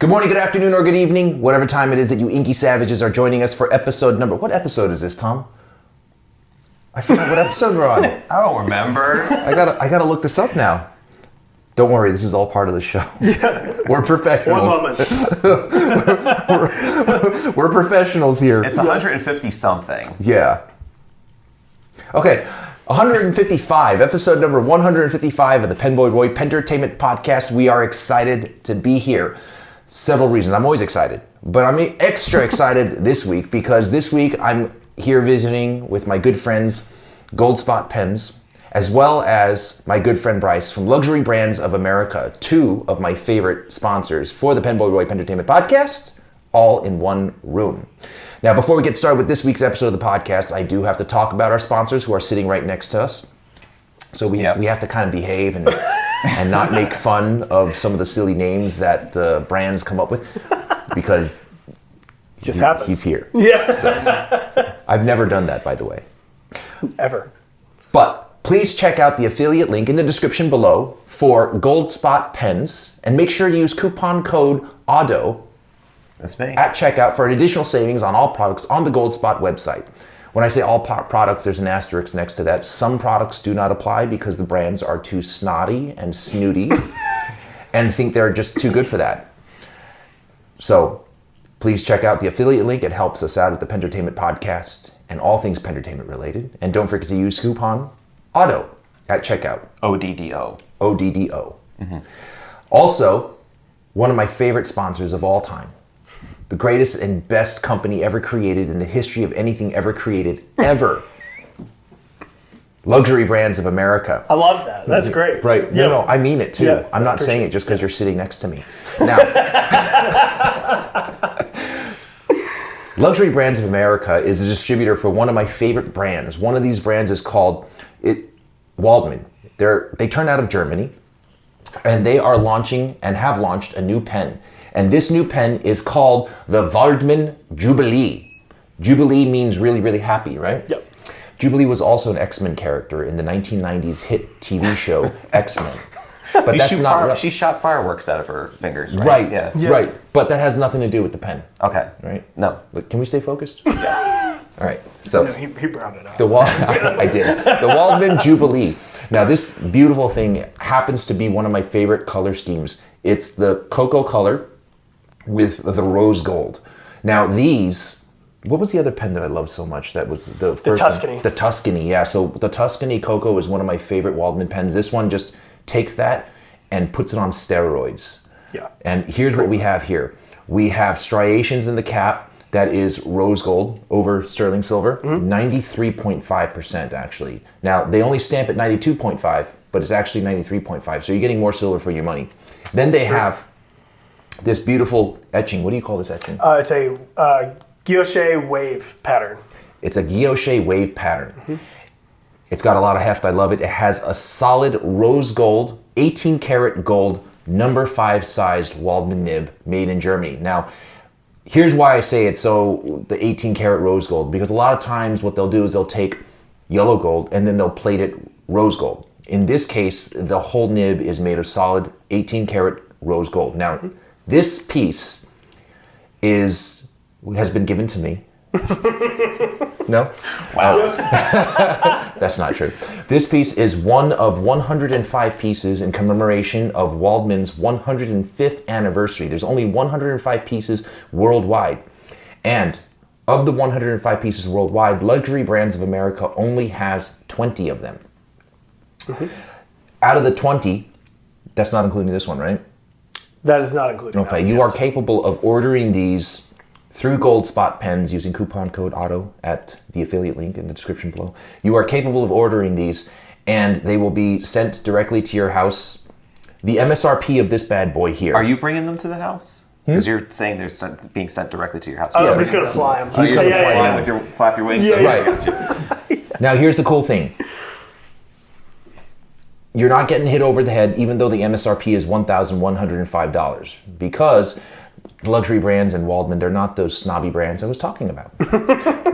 Good morning, good afternoon, or good evening, whatever time it is that you inky savages are joining us for episode number... What episode is this, Tom? I forgot what episode we're on. I don't remember. I gotta look this up now. Don't worry, this is all part of the show. Yeah. We're professionals. 1 moment. We're professionals here. It's 150 something. Yeah. Okay, 155, episode number 155 of the PenBoyRoy Pentertainment Podcast. We are excited to be here. Several reasons. I'm always excited, but I'm extra excited this week because this week I'm here visiting with my good friends Goldspot Pens, as well as my good friend Bryce from Luxury Brands of America, two of my favorite sponsors for the PenBoyRoy Pentertainment Podcast, all in one room. Now, before we get started with this week's episode of the podcast, I do have to talk about our sponsors who are sitting right next to us. So we have to kind of behave and not make fun of some of the silly names that the brands come up with because he's here. Yeah. So, I've never done that, by the way. Ever. But please check out the affiliate link in the description below for Goldspot pens and make sure to use coupon code AUDO That's me. at checkout for an additional savings on all products on the Goldspot website. When I say all products, there's an asterisk next to that. Some products do not apply because the brands are too snotty and snooty and think they're just too good for that. So please check out the affiliate link. It helps us out at the Pentertainment Podcast and all things Pentertainment related. And don't forget to use coupon AUDO at checkout. ODDO. ODDO. Mm-hmm. Also, one of my favorite sponsors of all time. The greatest and best company ever created in the history of anything ever created, ever. Luxury Brands of America. I love that. That's great. Right. Yeah. No, I mean it too. Yeah, I'm not saying it just because you're sitting next to me. Now, Luxury Brands of America is a distributor for one of my favorite brands. One of these brands is called Waldman. They turn out of Germany, and they are launching and have launched a new pen. And this new pen is called the Waldman Jubilee. Jubilee means really, really happy, right? Yep. Jubilee was also an X-Men character in the 1990s hit TV show X-Men. But that's not She shot fireworks out of her fingers, right? right. Yeah. Right. But that has nothing to do with the pen. Okay. Right? No. But can we stay focused? Yes. All right. So No, he brought it up. I did. The Waldman Jubilee. Now, this beautiful thing happens to be one of my favorite color schemes. It's the cocoa color with the rose gold. Now, what was the other pen that I loved so much? That was the first Tuscany. one. The Tuscany, yeah. So the Tuscany cocoa is one of my favorite Waldman pens. This one just takes that and puts it on steroids. Yeah. And here's what we have here. We have striations in the cap that is rose gold over sterling silver, 93.5% actually. Now, they only stamp at 92.5, but it's actually 93.5, so you're getting more silver for your money. Then they have this beautiful etching. What do you call this etching? It's a guilloche wave pattern. It's a guilloche wave pattern. Mm-hmm. It's got a lot of heft. I love it. It has a solid rose gold, 18 karat gold, number 5 sized Waldman nib made in Germany. Now, here's why I say it's the 18 karat rose gold, because a lot of times what they'll do is they'll take yellow gold and then they'll plate it rose gold. In this case, the whole nib is made of solid 18 karat rose gold. Now, this piece has been given to me. No? Wow. That's not true. This piece is one of 105 pieces in commemoration of Waldman's 105th anniversary. There's only 105 pieces worldwide. And of the 105 pieces worldwide, Luxury Brands of America only has 20 of them. Mm-hmm. Out of the 20, that's not including this one, right? That is not included. Okay, you are capable of ordering these through Goldspot pens using coupon code AUDO at the affiliate link in the description below. You are capable of ordering these, and they will be sent directly to your house. The MSRP of this bad boy here. Are you bringing them to the house? Because you're saying they're being sent directly to your house. I'm just going to fly them. He's You're gonna gonna fly fly them. with your flap your wings. Yeah, Right. Now, here's the cool thing. You're not getting hit over the head, even though the MSRP is $1,105, because Luxury Brands and Waldman, they're not those snobby brands I was talking about.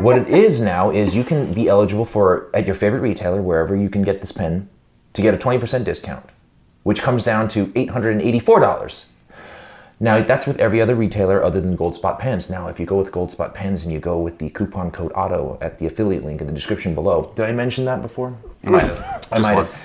What it is now is you can be eligible for, at your favorite retailer, wherever you can get this pen, to get a 20% discount, which comes down to $884. Now, that's with every other retailer other than Goldspot pens. Now, if you go with Goldspot pens and you go with the coupon code AUTO at the affiliate link in the description below. Did I mention that before? You might have. I might have.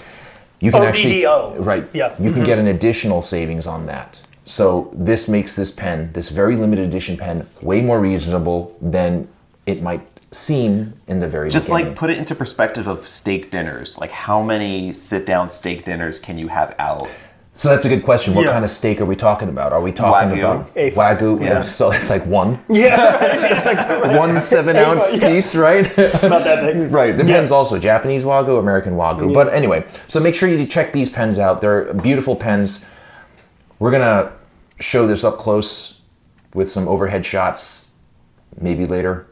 You can actually, ODDO. right? Yeah. You can get an additional savings on that. So this makes this pen, this very limited edition pen, way more reasonable than it might seem in the very Just beginning. like put it into perspective of steak dinners. Like how many sit-down steak dinners can you have out? So that's a good question. What Yeah. kind of steak are we talking about? Are we talking Wagyu. about A5. Wagyu? Yeah. So it's like one. Yeah, it's like 1 7-ounce Yeah. piece, right? about that big. Right. Depends also. Japanese Wagyu, American Wagyu. But anyway, so make sure you check these pens out. They're beautiful pens. We're going to show this up close with some overhead shots maybe later.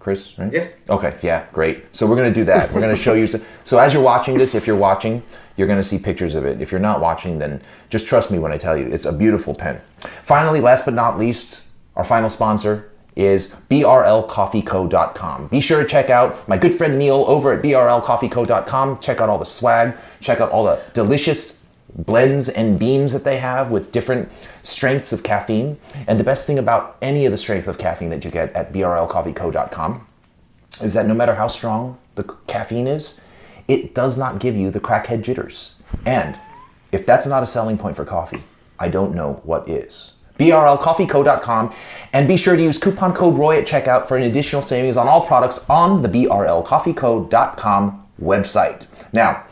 Chris, right? Yeah. Okay, yeah, great. So we're going to do that. We're going to show you. So as you're watching this, if you're watching, you're going to see pictures of it. If you're not watching, then just trust me when I tell you. It's a beautiful pen. Finally, last but not least, our final sponsor is brlcoffeeco.com. Be sure to check out my good friend Neil over at brlcoffeeco.com. Check out all the swag. Check out all the delicious blends and beans that they have with different strengths of caffeine. And the best thing about any of the strength of caffeine that you get at brlcoffeeco.com is that no matter how strong the caffeine is, it does not give you the crackhead jitters. And if that's not a selling point for coffee, I don't know what is. brlcoffeeco.com, and be sure to use coupon code ROY at checkout for an additional savings on all products on the brlcoffeeco.com website. Now,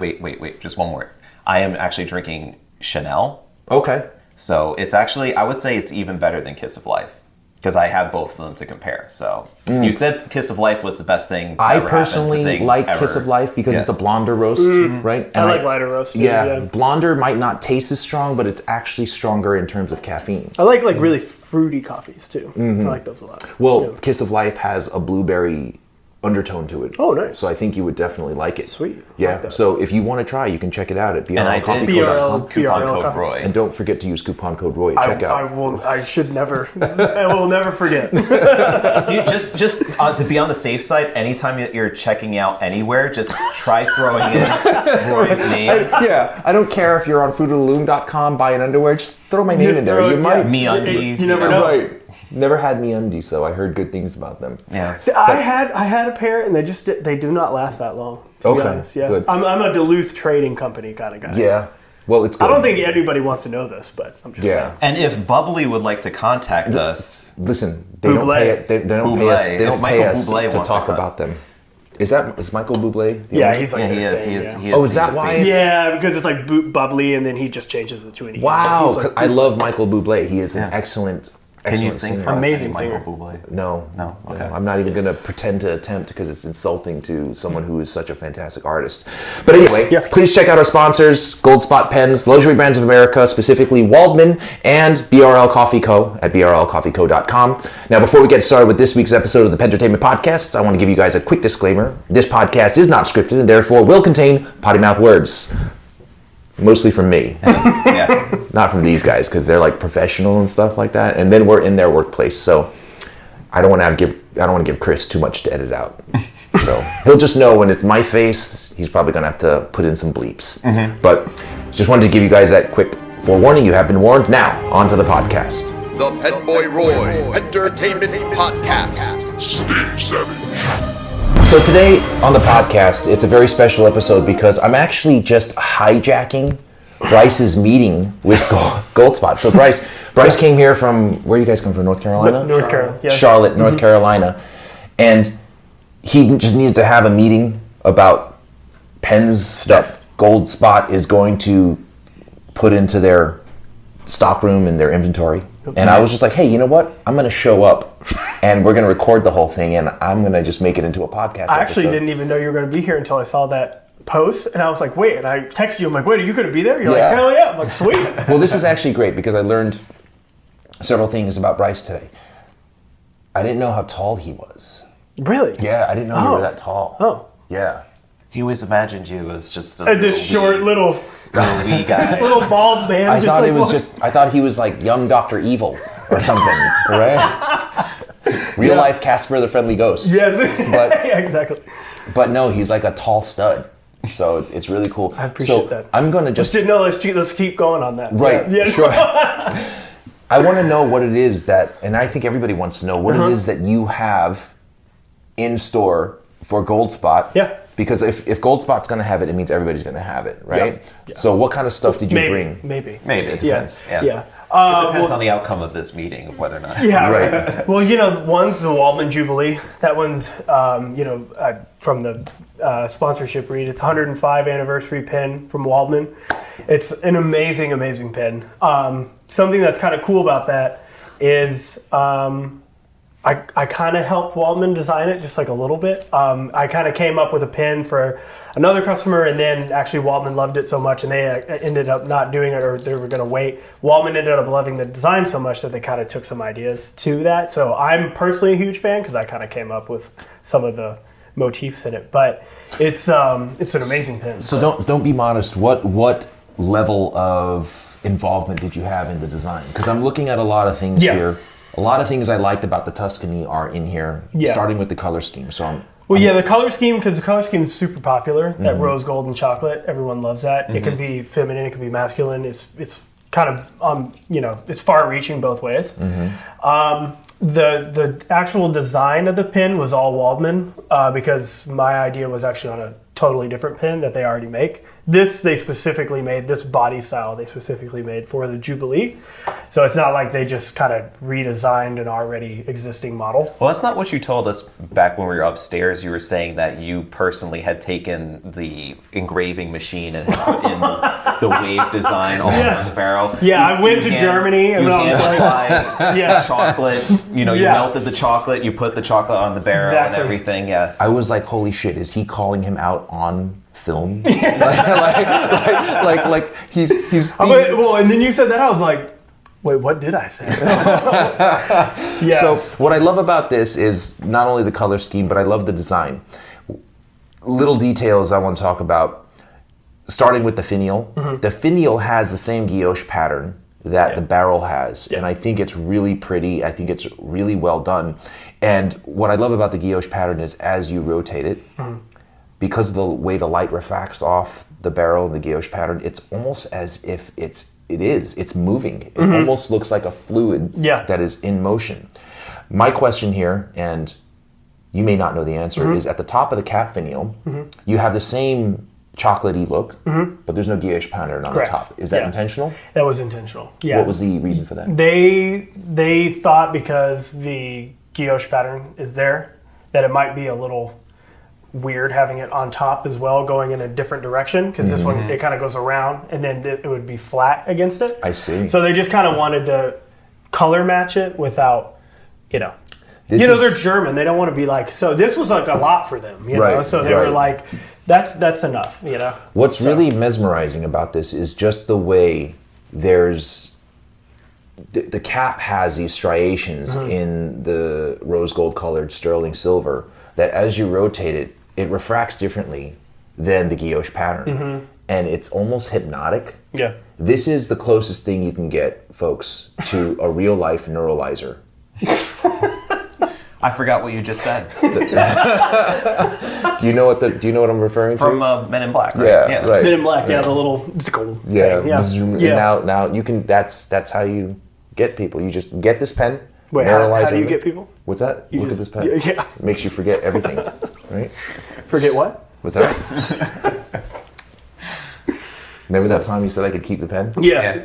Wait, just one more. I am actually drinking Chanel. okay. So it's actually, I would say it's even better than Kiss of Life. Because I have both of them to compare. So you said Kiss of Life was the best thing to I ever happen to personally things like ever. Kiss of Life because Yes. it's a blonder roast, right? And I like lighter roast. Too, Yeah, yeah. blonder might not taste as strong, but it's actually stronger in terms of caffeine. I like really fruity coffees too. I like those a lot. Well, Yeah. Kiss of Life has a blueberry undertone to it. Oh, nice. So I think you would definitely like it. Sweet. I Yeah. like that. So if you want to try, you can check it out at And I did brlcoffeeco.com. coupon BRL code coffee. Roy. And don't forget to use coupon code ROY at checkout. I should never. I will never forget. You just to be on the safe side, anytime you're checking out anywhere, just try throwing in Roy's name. Yeah, I don't care if you're on fruitoftheloom.com buying underwear, just throw my name Just in there. throw You it, might. yeah. MeUndies. You never know. Right. Never had MeUndies though. I heard good things about them. Yeah. See, I had a pair, and they do not last that long. To be Okay, honest. Yeah. good. I'm a Duluth trading company kind of guy. Yeah. Well, it's good. I don't think anybody wants to know this, but I'm just Yeah. saying. And if Bubbly would like to contact us, Listen, they don't Bublé. pay it. They don't pay us. Bublé. They If don't Michael pay us Bublé to wants talk to about them. Is Michael Bublé? the Yeah, owner? he's like yeah, he their is. thing, He is. yeah. He is. Oh, is that why? Yeah, because it's like bubbly, and then he just changes it to an E. Wow, He's like, 'cause I love Michael Bublé. He is an Yeah. excellent Can you excellent sing singer. for us? Amazing any singer. Michael Bublé? No. No? Okay. I'm not even going to pretend to attempt because it's insulting to someone who is such a fantastic artist. But anyway, Yeah. please check out our sponsors, Goldspot Pens, Luxury Brands of America, specifically Waldman, and BRL Coffee Co. at brlcoffeeco.com. Now, before we get started with this week's episode of the Pentertainment Podcast, I want to give you guys a quick disclaimer. This podcast is not scripted and therefore will contain potty mouth words. Mostly from me. Yeah. Not from these guys because they're like professional and stuff like that, and then we're in their workplace, so I don't want to give Chris too much to edit out. So he'll just know when it's my face. He's probably gonna have to put in some bleeps. But just wanted to give you guys that quick forewarning. You have been warned. Now on to the podcast. The PenBoyRoy Entertainment Podcast. Stage 7. So today on the podcast, it's a very special episode because I'm actually just hijacking Bryce's meeting with Goldspot. So Bryce came here from, where do you guys come from, North Carolina? North Carolina. Yeah. Charlotte, North Carolina. And he just needed to have a meeting about pens that Goldspot is going to put into their stockroom and their inventory. And I was just like, hey, you know what? I'm going to show up and we're going to record the whole thing and I'm going to just make it into a podcast I actually episode. didn't even know you were going to be here until I saw that post, and I was like, wait, and I texted you, I'm like, wait, are you going to be there? You're Yeah. like, hell yeah. I'm like, sweet. Well, this is actually great because I learned several things about Bryce today. I didn't know how tall he was. Really? Yeah, I didn't know you Oh. were that tall. Oh. Yeah. He always imagined you as just a And this short little wee guy. little bald man. I thought like, it was what? I thought he was like young Dr. Evil or something, right? Real life Casper the Friendly Ghost. Yes. But- yeah, exactly. But no, he's like a tall stud. So it's really cool. I appreciate so that. I'm going to just... No, let's keep going on that. Right, Yeah. sure. I want to know what it is that, and I think everybody wants to know what it is that you have in store for Goldspot. Yeah. Because if Goldspot's going to have it, it means everybody's going to have it, right? Yeah. So what kind of stuff did you bring? Maybe. Maybe it depends. Yeah. Yeah. It depends on the outcome of this meeting of whether or not. Yeah, Right. Well, one's the Waldman Jubilee. That one's, from the sponsorship read. It's 105 anniversary pin from Waldman. It's an amazing, amazing pin. Something that's kind of cool about that is I kind of helped Waldman design it just like a little bit. I kind of came up with a pin for another customer, and then actually Waldman loved it so much, and they ended up not doing it, or they were going to wait. Waldman ended up loving the design so much that they kind of took some ideas to that. So I'm personally a huge fan because I kind of came up with some of the motifs in it. But it's an amazing pin. So don't be modest. What level of involvement did you have in the design? Because I'm looking at a lot of things here. A lot of things I liked about the Tuscany are in here, starting with the color scheme. So the color scheme, because the color scheme is super popular. That rose gold and chocolate, everyone loves that. It can be feminine, it can be masculine. It's kind of it's far-reaching both ways. The actual design of the pin was all Waldman because my idea was actually on a totally different pin that they already make. This body style they specifically made for the Jubilee. So it's not like they just kind of redesigned an already existing model. Well, that's not what you told us back when we were upstairs. You were saying that you personally had taken the engraving machine and had put in the wave design all over the barrel. Yeah, I went to Germany and I was like, chocolate. You melted the chocolate, you put the chocolate on the barrel and everything. Yes. I was like, holy shit, is he calling him out on film? like he's well, and then you said that, I was like, wait, what did I say? So what I love about this is not only the color scheme, but I love the design. Little details I want to talk about, starting with the finial. The finial has the same guilloche pattern that the barrel has, and I think it's really pretty. I think it's really well done. And what I love about the guilloche pattern is as you rotate it, because of the way the light refracts off the barrel and the guilloche pattern, it's almost as if it's moving. It almost looks like a fluid that is in motion. My question here, and you may not know the answer, is at the top of the cap finial, you have the same chocolatey look, but there's no guilloche pattern on the top. Is that intentional? That was intentional. Yeah. What was the reason for that? They thought because the guilloche pattern is there, that it might be a little weird having it on top as well, going in a different direction, because this one, it kind of goes around, and then it would be flat against it. I see. So they just kind of wanted to color match it without, they're German. They don't want to be like, so this was like a lot for them, know? So they were like, that's enough, What's really mesmerizing about this is just the way there's the cap has these striations in the rose gold colored sterling silver that as you rotate it, it refracts differently than the guilloche pattern. And it's almost hypnotic. Yeah. This is the closest thing you can get, folks, to a real life neuralizer. I forgot what you just said. Do you know what I'm referring to? From Men in Black, right? Yeah, right. Men in Black, the little thing. Now you can. That's how you get people. You just get this pen. Wait, how do you get people? What's that? Look at this pen. Yeah. It makes you forget everything, right? Forget what? What's that? Remember that time you said I could keep the pen? Yeah.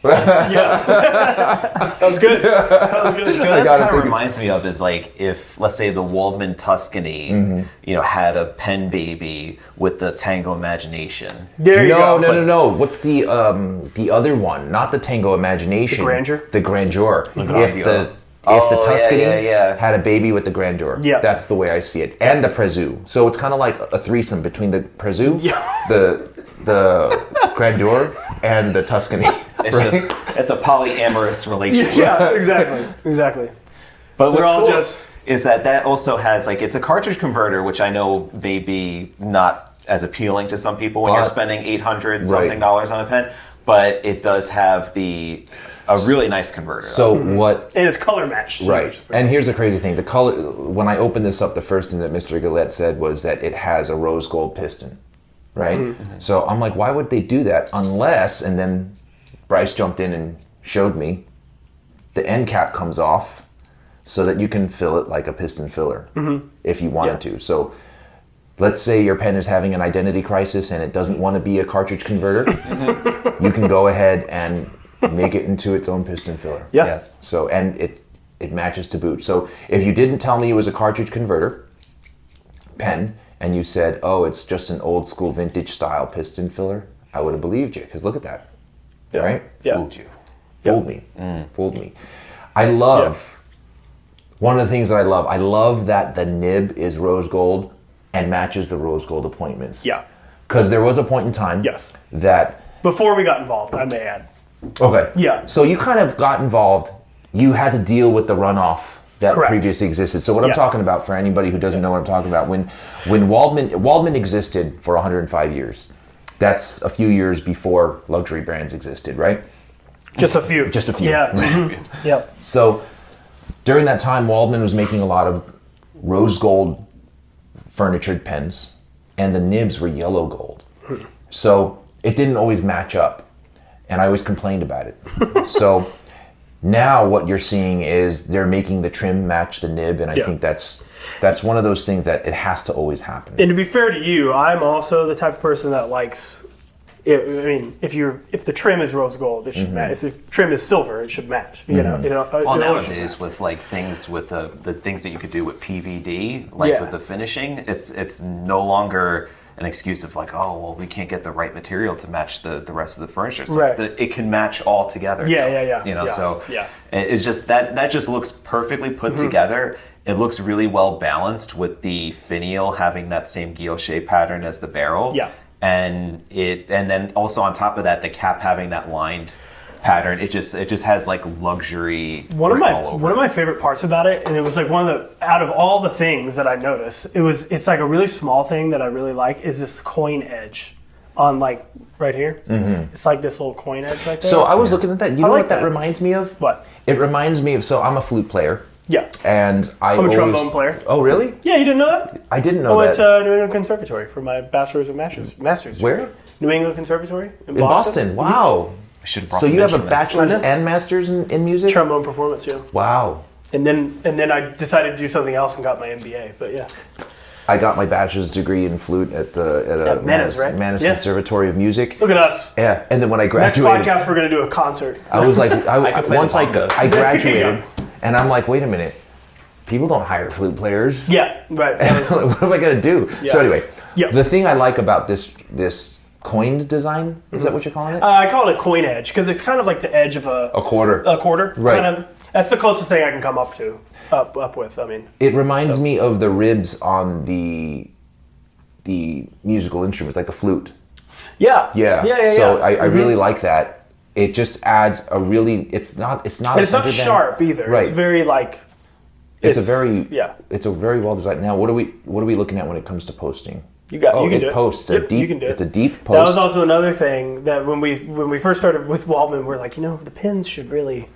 That was good. So that kind of reminds me of is like if, let's say, the Waldman Tuscany, had a pen baby with the Tango Imagination. There you go. No. What's the other one? Not the Tango Imagination. The Grandeur. The Grandeur. If the Tuscany had a baby with the Grandeur, that's the way I see it, and the Prézu. So it's kind of like a threesome between the Prézu, the Grandeur, and the Tuscany. It's a polyamorous relationship. Yeah, exactly. But what's cool is that also has it's a cartridge converter, which I know may be not as appealing to some people when you're spending $800 something dollars on a pen. But it does have a really nice converter. So and it's color matched. Right. And here's the crazy thing: the color. When I opened this up, the first thing that Mr. Gillette said was that it has a rose gold piston, right? So I'm like, why would they do that unless? And then Bryce jumped in and showed me the end cap comes off so that you can fill it like a piston filler if you wanted to. So let's say your pen is having an identity crisis and it doesn't want to be a cartridge converter. You can go ahead and make it into its own piston filler. Yeah. Yes. So, and it matches to boot. So if you didn't tell me it was a cartridge converter pen and you said, oh, it's just an old school vintage style piston filler, I would have believed you, because look at that. Yeah. Right? Yeah. Fooled you. Fooled me. Fooled me. I love, one of the things that I love that the nib is rose gold and matches the rose gold appointments. Yeah. Because there was a point in time that... Before we got involved, I may add. Okay. Yeah. So you kind of got involved. You had to deal with the runoff that previously existed. So what I'm talking about, for anybody who doesn't know what I'm talking about, when Waldman existed for 105 years, that's a few years before luxury brands existed, right? Just a few. Just a few. Yeah. Yeah. So during that time, Waldman was making a lot of rose gold furnitured pens, and the nibs were yellow gold. So it didn't always match up, and I always complained about it. So now what you're seeing is they're making the trim match the nib, and I think that's one of those things that it has to always happen. And to be fair to you, I'm also the type of person that likes. I mean, if the trim is rose gold, it should match. If the trim is silver, it should match. You know. Well, nowadays with like things with the things that you could do with PVD, like with the finishing, it's no longer an excuse of like, oh well, we can't get the right material to match the rest of the furniture. It's like it can match all together. Yeah. You know, so it's just that just looks perfectly put together. It looks really well balanced with the finial having that same guilloche pattern as the barrel. Yeah. And then also on top of that, the cap having that lined pattern, it just has like luxury. One of my favorite parts about it, and it was like out of all the things that I noticed, it's like a really small thing that I really like is this coin edge on like right here. It's like this little coin edge right there. So I was looking at that. You know like what that reminds me of? What? It reminds me of. So I'm a flute player. Yeah. And I'm a trombone player. Oh, really? Yeah, you didn't know that? I didn't know that. I went to New England Conservatory for my bachelor's and master's. Where? New England Conservatory in Boston. Wow. So you have a bachelor's and master's in music? Trombone performance, yeah. Wow. And then I decided to do something else and got my MBA. But yeah. I got my bachelor's degree in flute at Mannes, right? Mannes Conservatory of Music. Look at us. Yeah, and then when I Next graduated, podcast we're gonna do a concert. I was like, once I I graduated, and I'm like, wait a minute, people don't hire flute players. Yeah, right. What am I gonna do? Yeah. So anyway, Yeah. the thing I like about this coined design, is that what you're calling it? I call it a coin edge because it's kind of like the edge of a quarter. A quarter, Right. Kind of, that's the closest thing I can come up with. I mean, it reminds me of the ribs on the musical instruments, like the flute. Yeah. So I really like that. It just adds a really. It's not. And it's not sharp either. Right. It's very like. It's a very well designed. Now, what are we looking at when it comes to posting? You can do it. Posts Yep, deep. you can do it. It's a deep post. That was also another thing that when we first started with Waldman, we're like, all the pins should really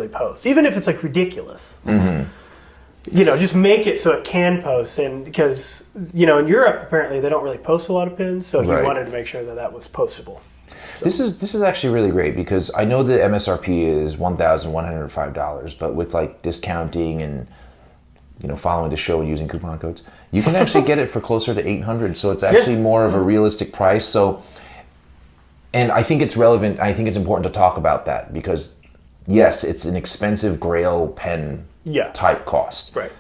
post, even if it's like ridiculous. Just make it so it can post, and because in Europe apparently they don't really post a lot of pins, so he wanted to make sure that was postable. So. This is actually really great because I know the MSRP is $1,105, but with like discounting and following the show and using coupon codes, you can actually get it for closer to $800. So it's actually more of a realistic price. So, and I think it's relevant. I think it's important to talk about that because yes, it's an expensive Grail pen type cost. Right.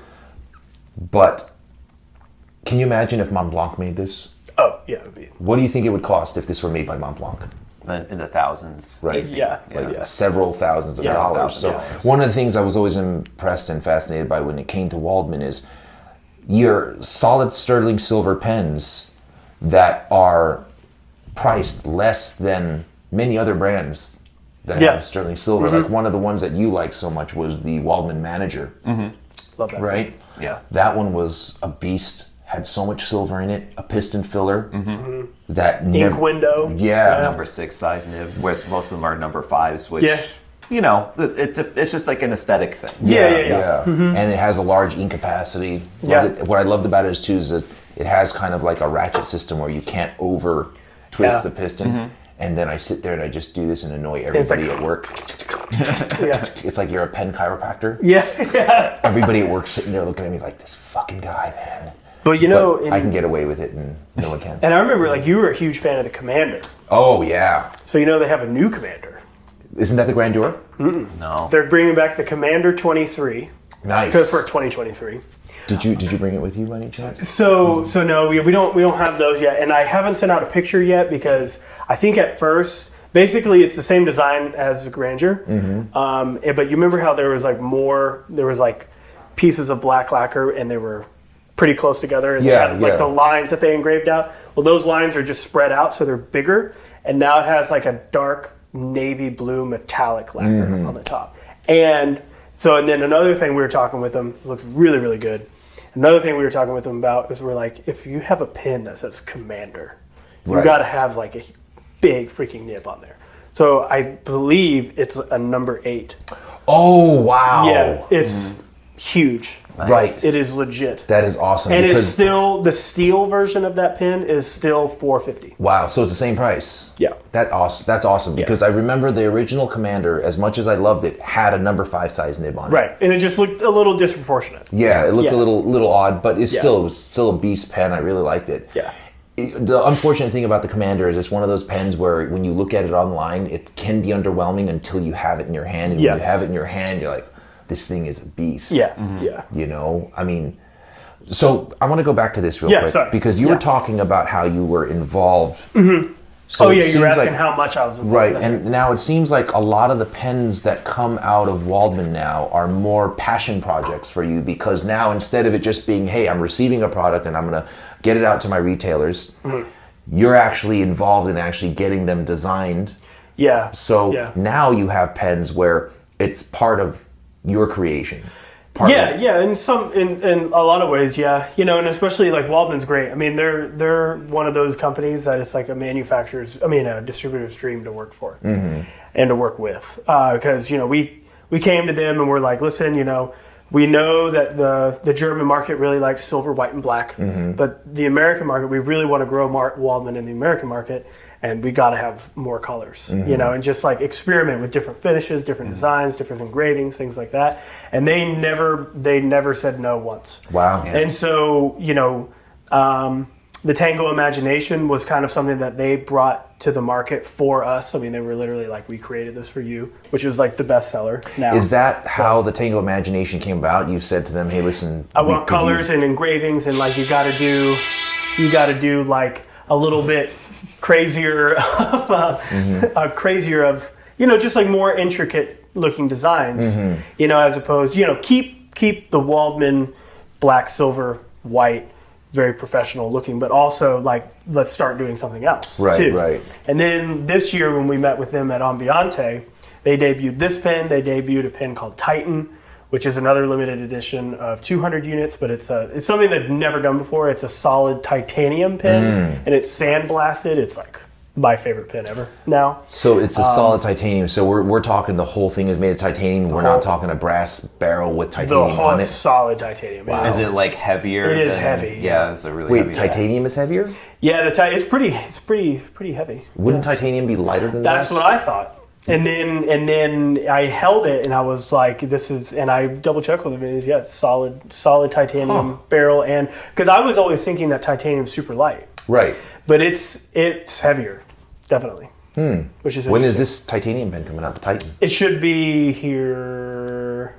But can you imagine if Montblanc made this? Oh, yeah. It would be. What do you think it would cost if this were made by Montblanc? In the thousands. Right. Yeah. Several thousands of dollars. So one of the things I was always impressed and fascinated by when it came to Waldman is your solid sterling silver pens that are priced less than many other brands that have sterling silver. Like one of the ones that you like so much was the Waldman Manager. Love that. Right? Yeah. That one was a beast. Had so much silver in it, a piston filler, that ink window, number 6 size nib. Whereas most of them are number 5s, which it's just like an aesthetic thing. Yeah. And it has a large ink capacity. What I loved about it is that it has kind of like a ratchet system where you can't over twist the piston. and then I sit there and I just do this and annoy everybody at work. It's like you're a pen chiropractor. Yeah. Everybody at work sitting there looking at me like, this fucking guy, man. But I can get away with it and no one can. And I remember, like, you were a huge fan of the Commander. Oh, yeah. So they have a new Commander. Isn't that the Grandeur? No. They're bringing back the Commander 23. Nice. For 2023. Did you bring it with you by any chance? So no, we don't have those yet, and I haven't sent out a picture yet because I think at first, basically, it's the same design as the Grandeur. But you remember how there was like pieces of black lacquer, and they were pretty close together, and they had like the lines that they engraved out. Well, those lines are just spread out, so they're bigger, and now it has like a dark navy blue metallic lacquer on the top. And then another thing we were talking with them, it looks really, really good. Another thing we were talking with them about is we're like, if you have a pin that says Commander, you got to have like a big freaking nib on there. So I believe it's a number 8. Oh, wow. Yeah, it's huge. Nice. Right. It is legit. That is awesome. And it's still, the steel version of that pin is still $450. Wow, so it's the same price. Yeah. That's awesome because I remember the original Commander, as much as I loved it, had a number 5 size nib on it. Right, and it just looked a little disproportionate. Yeah, it looked a little odd, but it was still a beast pen. I really liked it. Yeah. The unfortunate thing about the Commander is it's one of those pens where when you look at it online, it can be underwhelming until you have it in your hand. And when you have it in your hand, you're like, this thing is a beast. Yeah, yeah. You know, I mean, so I want to go back to this real quick because you were talking about how you were involved. So you were asking how much I was involved. Right, and now it seems like a lot of the pens that come out of Waldman now are more passion projects for you because now instead of it just being, hey, I'm receiving a product and I'm going to get it out to my retailers, you're actually involved in actually getting them designed. Yeah. So now you have pens where it's part of your creation. Yeah, in a lot of ways, yeah. You know, and especially like Waldman's great. I mean, they're one of those companies that it's like a distributor's dream to work for and to work with. Because, we came to them and we're like, listen, we know that the German market really likes silver, white, and black, but the American market, we really want to grow Waldman in the American market, and we got to have more colors, and just like experiment with different finishes, different designs, different engravings, things like that. And they never said no once. Wow. Yeah. And so, the Tango Imagination was kind of something that they brought to the market for us. I mean, they were literally like, we created this for you, which is like the bestseller now. Is that how the Tango Imagination came about? You said to them, hey, listen, I want colors and engravings, and like you got to do like a little bit crazier of just like more intricate looking designs, as opposed, keep the Waldman black, silver, white, very professional looking, but also like let's start doing something else too. Right. And then this year when we met with them at Ambiente, they debuted this pen. They debuted a pen called Titan, which is another limited edition of 200 units, but it's something they've never done before. It's a solid titanium pen, and it's sandblasted. It's like my favorite pen ever now. So it's a solid titanium. So we're talking the whole thing is made of titanium. We're not talking a brass barrel with titanium on it. Solid titanium. Wow. Is it like heavier? It is heavy. Yeah, it's a really heavy. Wait, titanium is heavier? Yeah, it's pretty heavy. Wouldn't titanium be lighter than That's what I thought. And then I held it and I was like, and I double checked with him and it was, solid titanium barrel. And because I was always thinking that titanium's super light. Right. But it's heavier, definitely. Which is when is this titanium pen coming out, the Titan? It should be here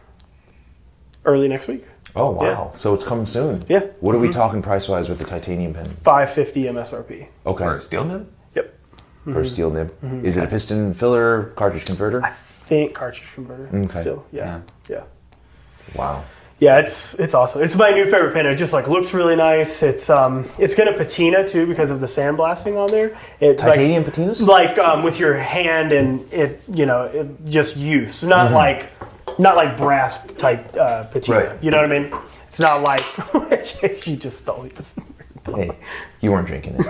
early next week. Oh, wow. Yeah. So it's coming soon. Yeah. What are we talking price-wise with the titanium pen? $550 MSRP. Okay. For a steel nib? Yep. For a steel nib. Is it a piston filler, cartridge converter? I think cartridge converter. Okay. Still, yeah. Wow. Yeah, it's awesome. It's my new favorite pen. It just like looks really nice. It's gonna patina too because of the sandblasting on there. Titanium patinas? Like with your hand and it just use. Not like brass type patina. Right. You know what I mean? It's not like you just stole it. Hey, you weren't drinking it.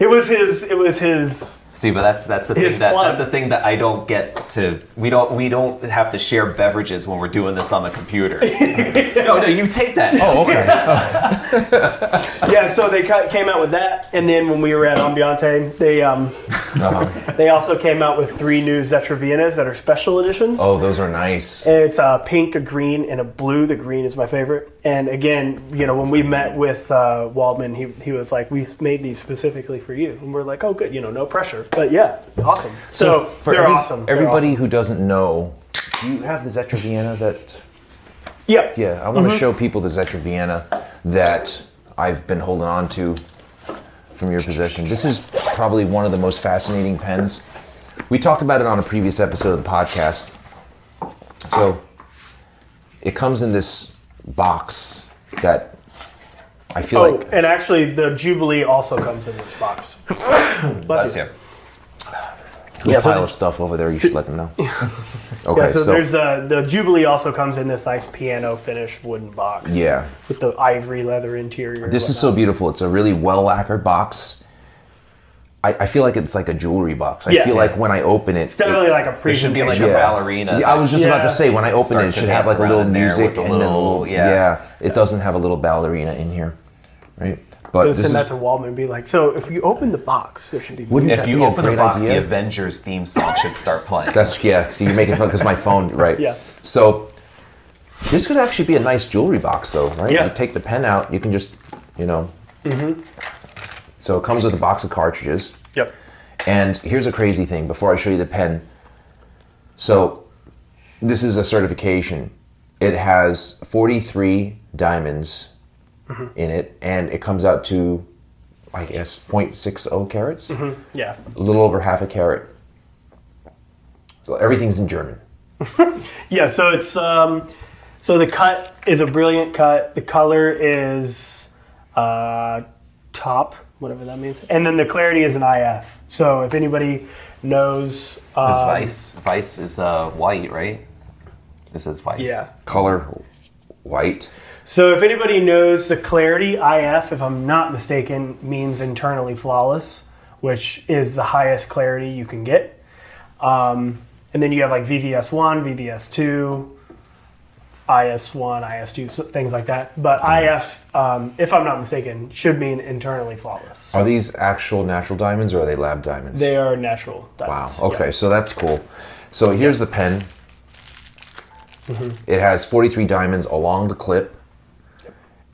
It was his See, but that's the thing that's the thing that I don't get to. We don't have to share beverages when we're doing this on the computer. No, you take that. Oh, okay. Yeah, so they came out with that, and then when we were at Ambiente, they also came out with 3 new Zetra Viennas that are special editions. Oh, those are nice. And it's a pink, a green, and a blue. The green is my favorite. And again, when we met with Waldman, he was like, "We made these specifically for you," and we're like, "Oh, good, no pressure." But yeah, awesome. So they're awesome. Everybody who doesn't know, do you have the Zetra Vienna that? Yeah. Yeah, I want to show people the Zetra Vienna that I've been holding on to from your possession. This is probably one of the most fascinating pens. We talked about it on a previous episode of the podcast. So it comes in this box that I feel like... and actually the Jubilee also comes in this box. Bless you. Whose pile of stuff over there, you should let them know. Okay, so there's the Jubilee also comes in this nice piano finished wooden box. Yeah. With the ivory leather interior. This is so beautiful. It's a really well lacquered box. I feel like it's like a jewelry box. I feel like when I open it... It's definitely like a presentation. It should be like a ballerina. Yeah, I was just about to say, when I open it should have like a little music and then a little... Yeah, it doesn't have a little ballerina in here. Right? But send that to Waldman and be like, so if you open the box, there should be... If you open the box, the Avengers theme song should start playing. You're making fun because my phone, right? Yeah. So this could actually be a nice jewelry box though, right? Yeah. You take the pen out, you can just, So it comes with a box of cartridges. Yep. And here's a crazy thing before I show you the pen. So this is a certification. It has 43 diamonds in it, and it comes out to, I guess, 0.60 carats. Yeah. A little over half a carat. So everything's in German. Yeah, so it's so the cut is a brilliant cut. The color is top, whatever that means, and then the clarity is an IF. So if anybody knows, Vice is white, right? This is Vice. Yeah. Color white. So if anybody knows, the clarity IF, if I'm not mistaken, means internally flawless, which is the highest clarity you can get. And then you have like VVS1, VVS2, IS1, IS2, things like that. But IF, if I'm not mistaken, should mean internally flawless. So are these actual natural diamonds or are they lab diamonds? they are natural diamonds. Wow. Okay, so that's cool. So here's the pen. It has 43 diamonds along the clip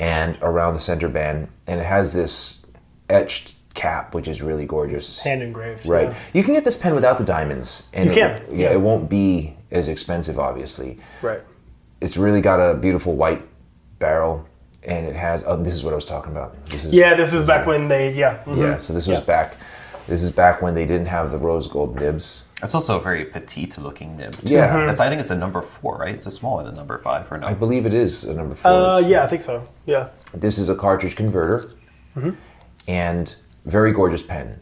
and around the center band, and it has this etched cap, which is really gorgeous. Hand engraved. Right. Yeah. You can get this pen without the diamonds. And You can. It won't be as expensive, obviously. Right. It's really got a beautiful white barrel, and it has... Oh, this is what I was talking about. This was back when they... Yeah. Yeah, so this was back... This is back when they didn't have the rose gold nibs. It's also a very petite looking nib. Yeah. I think it's a number 4, right? It's a smaller than number 5 or no? I believe it is a number 4. Yeah, I think so. Yeah. This is a cartridge converter, and very gorgeous pen.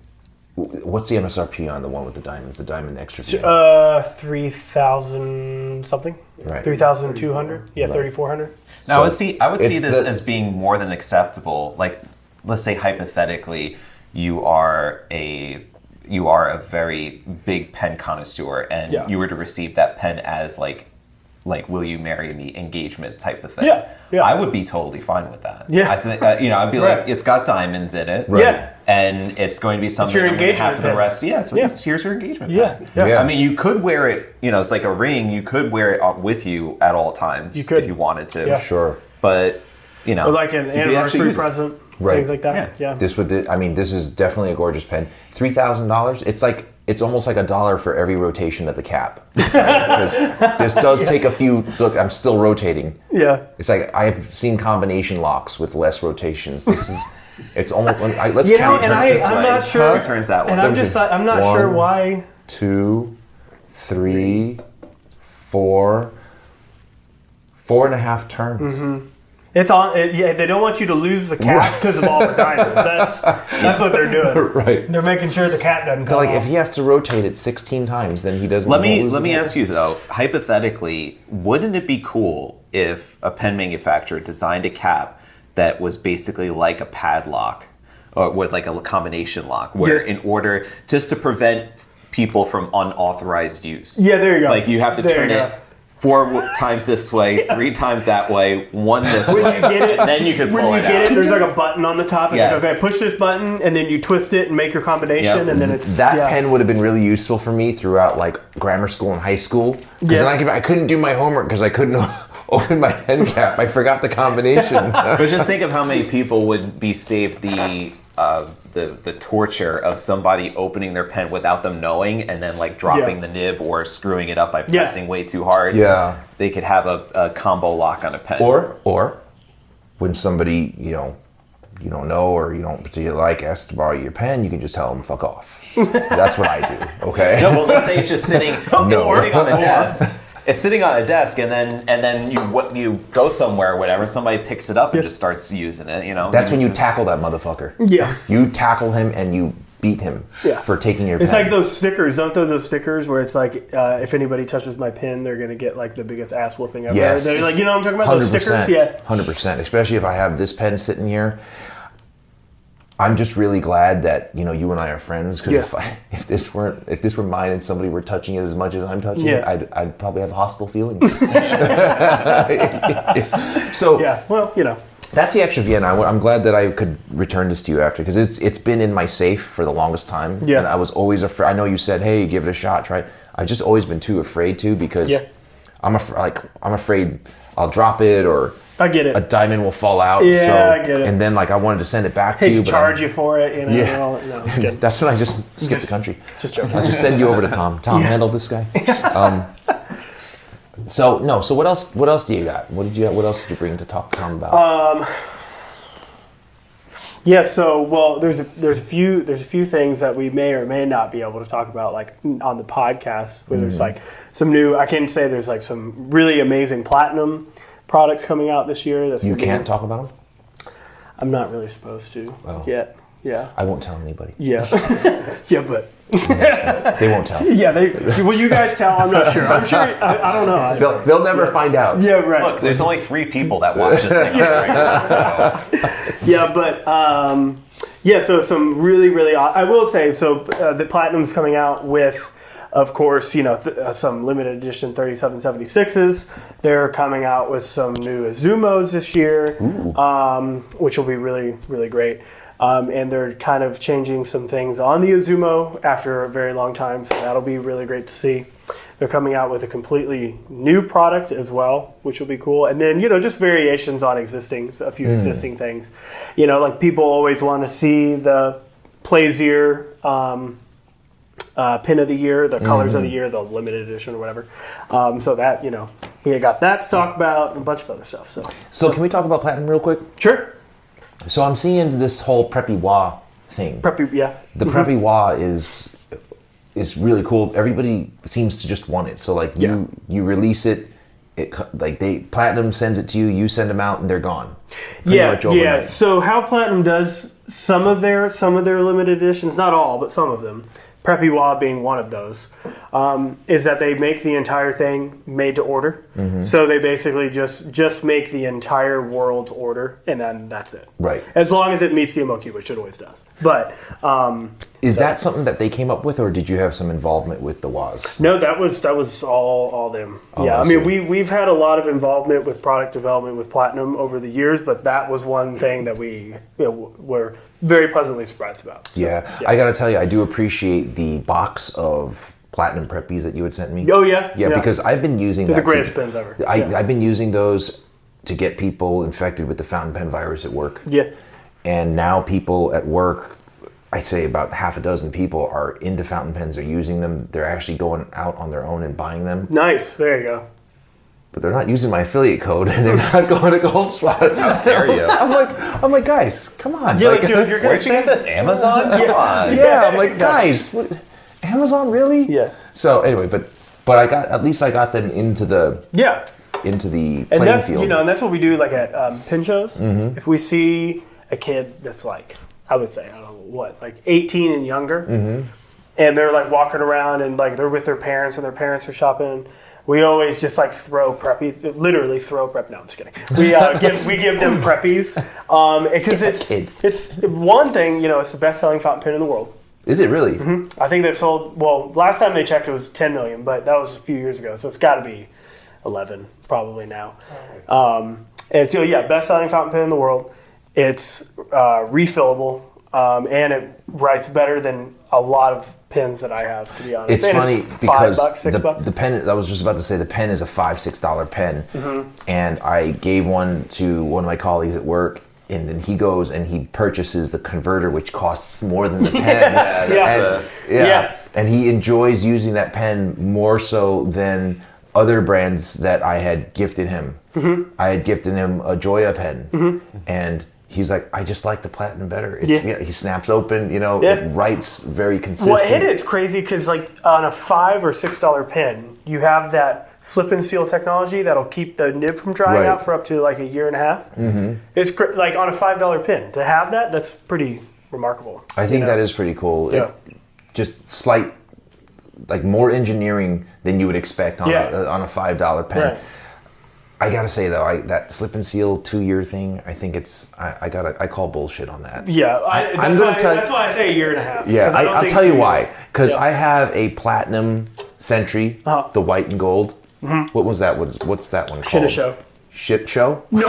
What's the MSRP on the one with the diamond? The diamond extra. 3,000 something. Right. 3,200. Yeah, 3,400. Now I would see this the, as being more than acceptable. Like, let's say hypothetically, you are a very big pen connoisseur, and you were to receive that pen as like will you marry me engagement type of thing. Yeah. I would be totally fine with that. Yeah. I think I'd be like, it's got diamonds in it. Right. Yeah. And it's going to be something your I'm going to have engagement for the pen. rest. Yeah, here's your engagement pen. Yeah. I mean, you could wear it, it's like a ring. You could wear it with you at all times You could. if you wanted to. Yeah. Sure. But, Or like an you could actually anniversary use it. present. Right. Things like that. Yeah. This is definitely a gorgeous pen. $3,000. It's almost like $1 for every rotation of the cap. Because this does take a few. Look, I'm still rotating. Yeah. It's like I've seen combination locks with less rotations. This is. It's almost. Let's count. And I'm not sure. Two turns that way. And I'm not sure why. 2, 3, 4. 4.5 turns. It's on. They don't want you to lose the cap because of all the diamonds. That's what they're doing. Right. They're making sure the cap doesn't come Like off. if he has to rotate it 16 times, then he doesn't. Let me ask you though, hypothetically, wouldn't it be cool if a pen manufacturer designed a cap that was basically like a padlock, with like a combination lock, where in order just to prevent people from unauthorized use. Yeah, there you go. Like you have to turn it 4 times this way, 3 times that way, 1 this way, and then you can pull it out. There's like a button on the top. It's like, okay, push this button, and then you twist it and make your combination, and then it's... That pen would have been really useful for me throughout like grammar school and high school. Because then I couldn't do my homework because I couldn't open my pen cap. I forgot the combination. But just think of how many people would be saved the torture of somebody opening their pen without them knowing, and then like dropping the nib or screwing it up by pressing way too hard. Yeah, they could have a combo lock on a pen. Or when somebody you don't know or you don't particularly like asks to borrow your pen, you can just tell them fuck off. That's what I do. Okay. No, well, let's say it's just sitting on a desk. It's sitting on a desk, and then you go somewhere or whatever. Somebody picks it up and just starts using it. You know, that's when you tackle that motherfucker. Yeah, you tackle him and you beat him for taking your pen. It's like those stickers. Don't those stickers where it's like if anybody touches my pen, they're gonna get like the biggest ass whooping ever. Yes, they're like, you know what I'm talking about? 100%, those stickers. Yeah, 100%. Especially if I have this pen sitting here. I'm just really glad that you and I are friends, because if this were mine and somebody were touching it as much as I'm touching it, I'd probably have hostile feelings. So well, that's the extra Vienna. I'm glad that I could return this to you after, because it's been in my safe for the longest time. Yeah, and I was always afraid. I know you said, hey, give it a shot, try it. I've just always been too afraid to, because I'm afraid I'll drop it, or I get it. a diamond will fall out. Yeah, I get it. And then I wanted to send it back to you, but charge you for it. Yeah. No, just kidding. That's when I just skip the country. Just joking. I'll just send you over to Tom. Tom, handle this guy. So what else? What else do you got? What else did you bring to talk to Tom about? Yeah, so there's a few things that we may or may not be able to talk about, like on the podcast, where there's like some new. I can say there's like some really amazing platinum products coming out this year. You can't talk about them? I'm not really supposed to yet. Yeah, I won't tell anybody. Yeah, but they won't tell. Yeah, will you guys tell? I'm not sure. I'm sure. I don't know. They'll never find out. Yeah, right. Look, there's only 3 people that watch this thing right now. So. Yeah, but so some really, I will say, the Platinum's coming out with, of course, some limited edition 3776s. They're coming out with some new Azumos this year, which will be really, really great. And they're kind of changing some things on the Azumo after a very long time, so that'll be really great to see. They're coming out with a completely new product as well, which will be cool. And then, just variations on a few existing things. Like people always want to see the Plaisir pin of the year, the colors of the year, the limited edition or whatever. So that, we got that to talk about and a bunch of other stuff. So can we talk about Platinum real quick? Sure. So I'm seeing this whole Preppy Wah thing. The Preppy Wah is really cool. Everybody seems to just want it. So you release it, Platinum sends it to you, you send them out, and they're gone. Pretty much overnight. So how Platinum does some of their limited editions, not all, but some of them, Preppy Wah being one of those, is that they make the entire thing made to order. Mm-hmm. So they basically just make the entire world's order, and then that's it. Right. As long as it meets the MOQ, which it always does. But is that something that they came up with, or did you have some involvement with the WAs? No, that was all them. Oh, yeah, I mean we've had a lot of involvement with product development with Platinum over the years, but that was one thing that we were very pleasantly surprised about. So, yeah, I got to tell you, I do appreciate the box of Platinum Preppies that you had sent me. Oh yeah, because I've been using the greatest pens ever. I've been using those to get people infected with the fountain pen virus at work. Yeah, and now people at work, I'd say about half a dozen people are into fountain pens. They're using them. They're actually going out on their own and buying them. Nice. There you go. But they're not using my affiliate code, and they're not going to Goldspot. How dare you? I'm like, guys, come on. Yeah, you're where'd you get this? Amazon? Come on. Yeah, I'm like, guys, what, Amazon really? Yeah. So anyway, but at least I got them into the playing field. And that's what we do like at pen shows. Mm-hmm. If we see a kid that's like, I would say, I don't know what, like 18 and younger, and they're like walking around and like they're with their parents and their parents are shopping We always just like throw preppies, literally throw prep. No, I'm just kidding. We give them preppies because it's one thing. It's the best selling fountain pen in the world. Is it really? Mm-hmm. I think they've sold. Well, last time they checked, it was 10 million, but that was a few years ago. So it's got to be 11 probably now. And so best selling fountain pen in the world. It's refillable and it writes better than a lot of pens that I have, to be honest. It's funny because $5, the pen, I was just about to say, the pen is a $5-6 pen. Mm-hmm. And I gave one to one of my colleagues at work, and then he goes and he purchases the converter, which costs more than the pen. And he enjoys using that pen more so than other brands that I had gifted him. Mm-hmm. I had gifted him a Joya pen, and he's like, I just like the Platinum better. He snaps open, it writes very consistent. Well, it is crazy because like on a $5 or $6 pen, you have that slip and seal technology that'll keep the nib from drying out for up to like a year and a half. Mm-hmm. It's like on a $5 pen to have that. That's pretty remarkable. I think that is pretty cool. Yeah. Just slight, like more engineering than you would expect on a $5 pen. Right. I gotta say though, that slip and seal 2-year thing, I think it's I call bullshit on that. Yeah, that's why I say a year and a half. Yeah, I'll tell you why. Because I have a Platinum Sentry, the white and gold. Mm-hmm. What was that? What's that one called? Show. Shit show? No.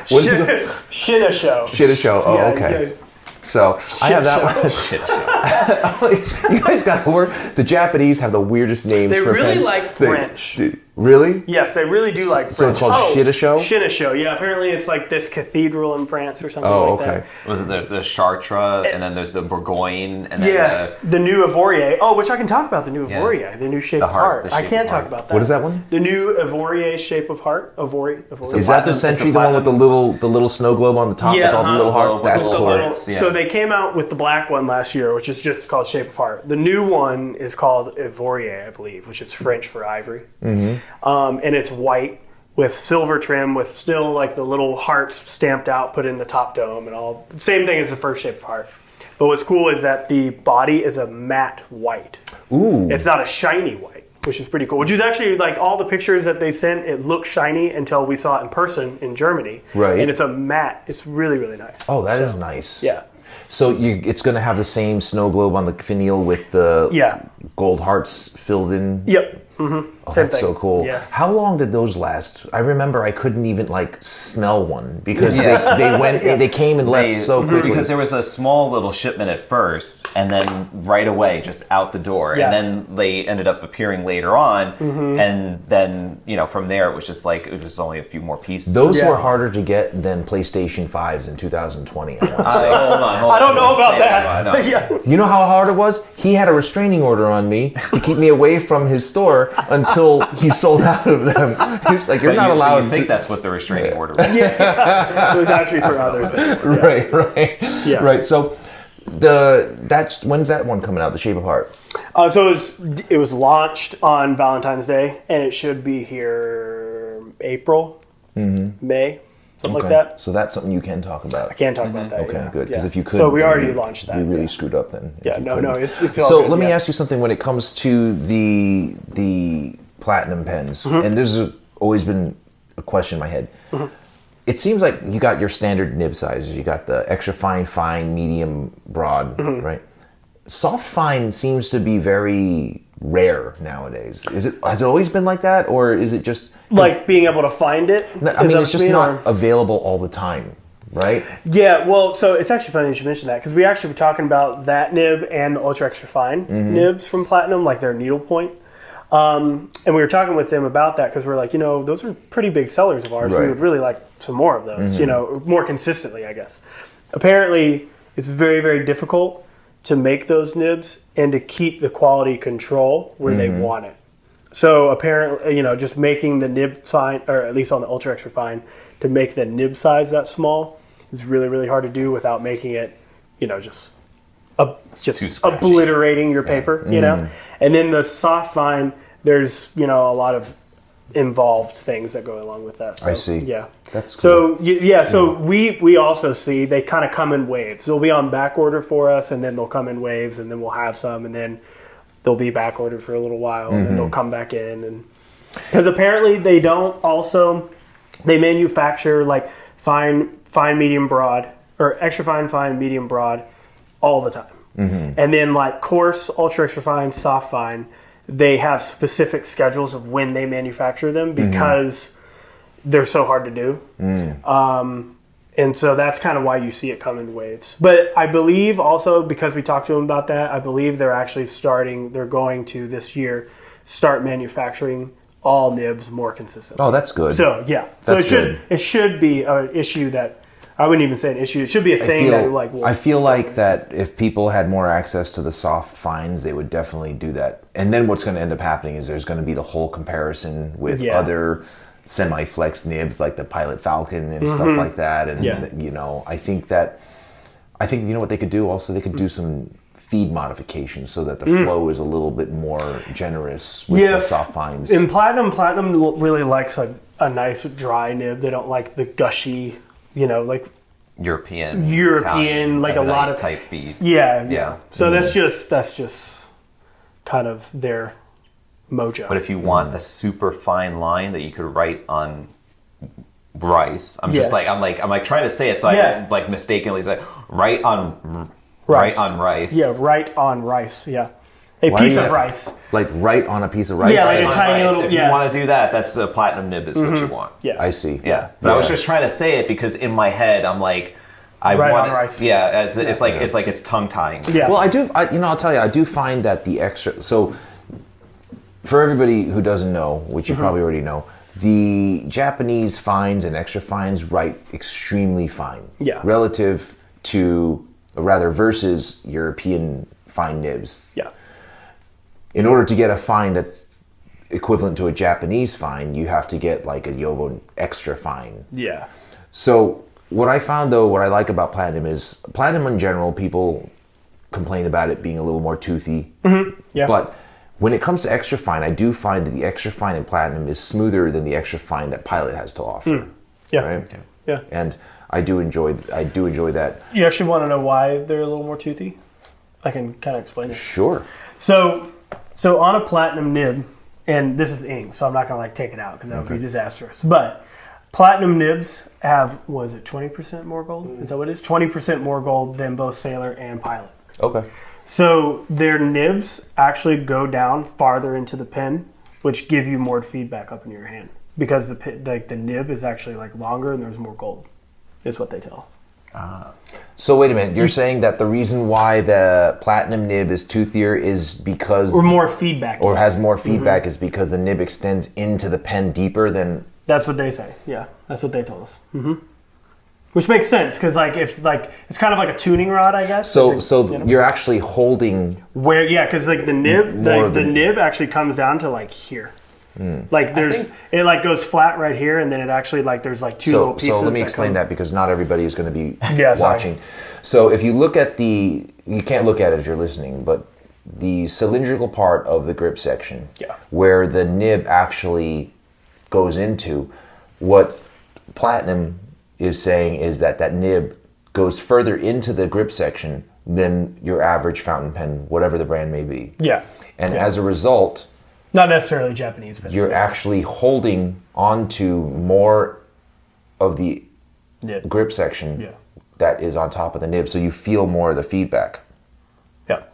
Shitta show. Shitta show. Oh, okay. Yeah. So I have that one. Shit show. You guys got to work. The Japanese have the weirdest names. They for really like French. Really? Yes, they really do like French. So it's called Shitta show? Shitta show, yeah. Apparently it's like this cathedral in France or something like that. Was it the Chartres, and then there's the Bourgogne, and then the new Avorier. Oh, which I can talk about the new Avorier, the new shape of heart. I can talk about that. What is that one? The new Avorier shape of heart. Avorier. Is that the Sentry, the one with the little snow globe on the top with all the little hearts? That's cool. So they came out with the black one last year, which is just called shape of heart. The new one is called Avorier, I believe, which is French for ivory. Mm-hmm. And it's white with silver trim with still like the little hearts stamped out, put in the top dome and all. Same thing as the first shape of heart. But what's cool is that the body is a matte white. Ooh. It's not a shiny white, which is pretty cool. Which is actually like all the pictures that they sent, it looked shiny until we saw it in person in Germany. Right. And it's a matte. It's really, really nice. Oh, that is nice. Yeah. So it's going to have the same snow globe on the finial with the gold hearts filled in? Yep. Mm-hmm. Oh, that's so cool. Yeah. How long did those last? I remember I couldn't even smell one because they came and left so quickly. Because there was a small little shipment at first, and then right away just out the door, and then they ended up appearing later on, and then from there it was just only a few more pieces. Those were harder to get than PlayStation 5s in 2020. I want to say. Hold on. I don't know about that. You know how hard it was? He had a restraining order on me to keep me away from his store until he sold out of them. He was like, "You're not allowed." I think that's what the restraining order was. It was actually for other things. Yeah. Right. So when's that one coming out? The Shape of Heart. So it was launched on Valentine's Day, and it should be here April, May. Something like that. So that's something you can talk about. I can talk about that. Okay, good. Because if you could, so we already launched that. We really screwed up then. Yeah, no, it's all so good. Let me ask you something when it comes to the Platinum pens, and there's always been a question in my head. It seems like you got your standard nib sizes. You got the extra fine, medium, broad, right? Soft fine seems to be very rare nowadays. Has it always been like that, or is it just like being able to find it? I mean, it's just not available all the time, right? Yeah, well, so it's actually funny you should mention that because we actually were talking about that nib and the ultra extra fine nibs from Platinum, like their needle point. And we were talking with them about that because we're like, those are pretty big sellers of ours. Right. We would really like some more of those, more consistently, I guess. Apparently, it's very, very difficult to make those nibs and to keep the quality control where they want it. So apparently, just making the nib size, or at least on the ultra extra fine, to make the nib size that small is really, really hard to do without making it, just obliterating your paper, And then the soft fine, there's, a lot of involved things that go along with that. So, I see. Yeah. That's cool. So we also see they kind of come in waves. They'll be on back order for us, and then they'll come in waves, and then we'll have some, and then they'll be back ordered for a little while, and then they'll come back in. And because apparently they don't also, they manufacture like fine, medium, broad, or extra fine, medium, broad all the time. And then like coarse, ultra extra fine, soft fine, they have specific schedules of when they manufacture them because they're so hard to do. And so that's kind of why you see it come in waves. But I believe also, because we talked to them about that, I believe they're actually they're going to this year start manufacturing all nibs more consistently. Oh, that's good. So yeah, it should be an issue that, I wouldn't even say an issue. It should be a thing that like. I feel like that if people had more access to the soft fines, they would definitely do that. And then what's going to end up happening is there's going to be the whole comparison with other semi-flex nibs like the Pilot Falcon and stuff like that. And you know, I think you know what they could do. Also, they could do some feed modifications so that the flow is a little bit more generous with the soft fines. In Platinum really likes a nice dry nib. They don't like the gushy. You know, like European, Italian, like a lot of type feeds. Yeah. So that's just kind of their mojo. But if you want a super fine line that you could write on rice, I'm trying to say it so I like mistakenly say write on rice. Yeah, right on rice. Yeah. A piece of rice. Like right on a piece of rice? Yeah, like a tiny little... If you want to do that, that's a Platinum nib is what you want. Yeah. I see. Yeah. But I was just trying to say it because in my head, I'm like... on rice. Yeah, it's like it's tongue-tying. Yeah. Well, I'll tell you, I do find that the extra... So, for everybody who doesn't know, which you probably already know, the Japanese fines and extra fines write extremely fine. Yeah. Relative to, or rather versus European fine nibs. Yeah. In order to get a fine that's equivalent to a Japanese fine, you have to get like a Yobo extra fine. Yeah. So what I found though, what I like about Platinum is, Platinum in general, people complain about it being a little more toothy. Yeah. But when it comes to extra fine, I do find that the extra fine in Platinum is smoother than the extra fine that Pilot has to offer. Yeah. Right? Yeah. And I do enjoy that. You actually want to know why they're a little more toothy? I can kind of explain it. Sure. So on a Platinum nib, and this is ink, so I'm not going to like take it out because that would be disastrous. But Platinum nibs have, was it 20% more gold? Is that what it is? 20% more gold than both Sailor and Pilot. Okay. So their nibs actually go down farther into the pen, which give you more feedback up in your hand because the nib is actually like longer and there's more gold. Is what they tell. So wait a minute, you're saying that the reason why the Platinum nib is toothier is because... Or more feedback. Or has more feedback is because the nib extends into the pen deeper than... That's what they say, yeah. That's what they told us. Which makes sense, because like if like it's kind of like a tuning rod, I guess. So you're actually holding... Where, yeah, because like the nib, the nib actually comes down to like here. Like it like goes flat right here, and then it actually like there's like two little pieces. So let me explain that because not everybody is going to be watching. Sorry. So if you look at you can't look at it if you're listening, but the cylindrical part of the grip section, where the nib actually goes into, what Platinum is saying is that nib goes further into the grip section than your average fountain pen, whatever the brand may be. Yeah. And as a result... Not necessarily Japanese, but you're actually holding onto more of the grip section that is on top of the nib, so you feel more of the feedback. Yeah.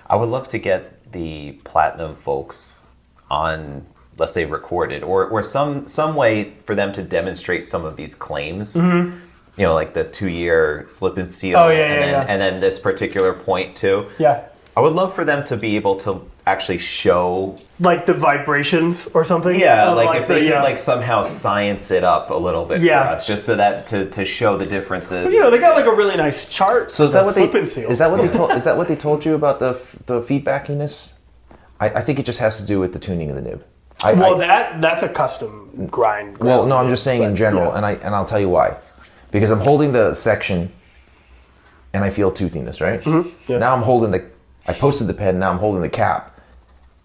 I would love to get the Platinum folks on, let's say, recorded, or some way for them to demonstrate some of these claims. You know, like the 2-year slip and seal, and then this particular point too. Yeah. I would love for them to be able to actually show like the vibrations or something. Yeah, like if they could like somehow science it up a little bit for us, just so that to show the differences. You know, they got like a really nice chart. So is that what slip and seal. Is that what they told you about the feedbackiness? I think it just has to do with the tuning of the nib. That's a custom grind. Well, no, I'm just saying in general, and I'll tell you why. Because I'm holding the section, and I feel toothiness, right? Now I'm holding I posted the pen, now I'm holding the cap,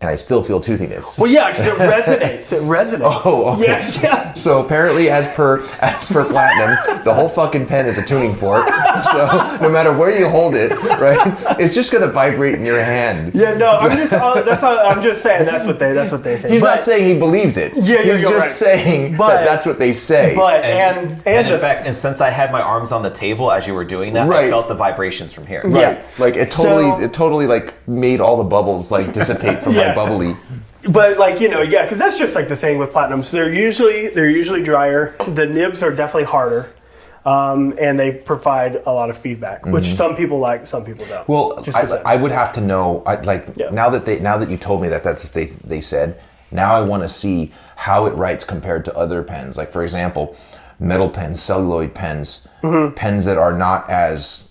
and I still feel toothiness. Well, yeah, because it resonates. It resonates. Oh, okay. Yeah. So apparently, as per Platinum, the whole fucking pen is a tuning fork. So no matter where you hold it, right, it's just gonna vibrate in your hand. Yeah, no, I'm just saying that's what they say. He's not saying he believes it. Yeah, he's just saying that that's what they say. But and in fact, and since I had my arms on the table as you were doing that, I felt the vibrations from here. Yeah, like it totally like made all the bubbles like dissipate from my bubbly. But like, you know, yeah, because that's just like the thing with Platinum. So they're usually drier. The nibs are definitely harder, and they provide a lot of feedback, which some people like, some people don't. Well, I would have to know. Now that you told me that's what they said. Now I want to see how it writes compared to other pens. Like for example, metal pens, celluloid pens, pens that are not as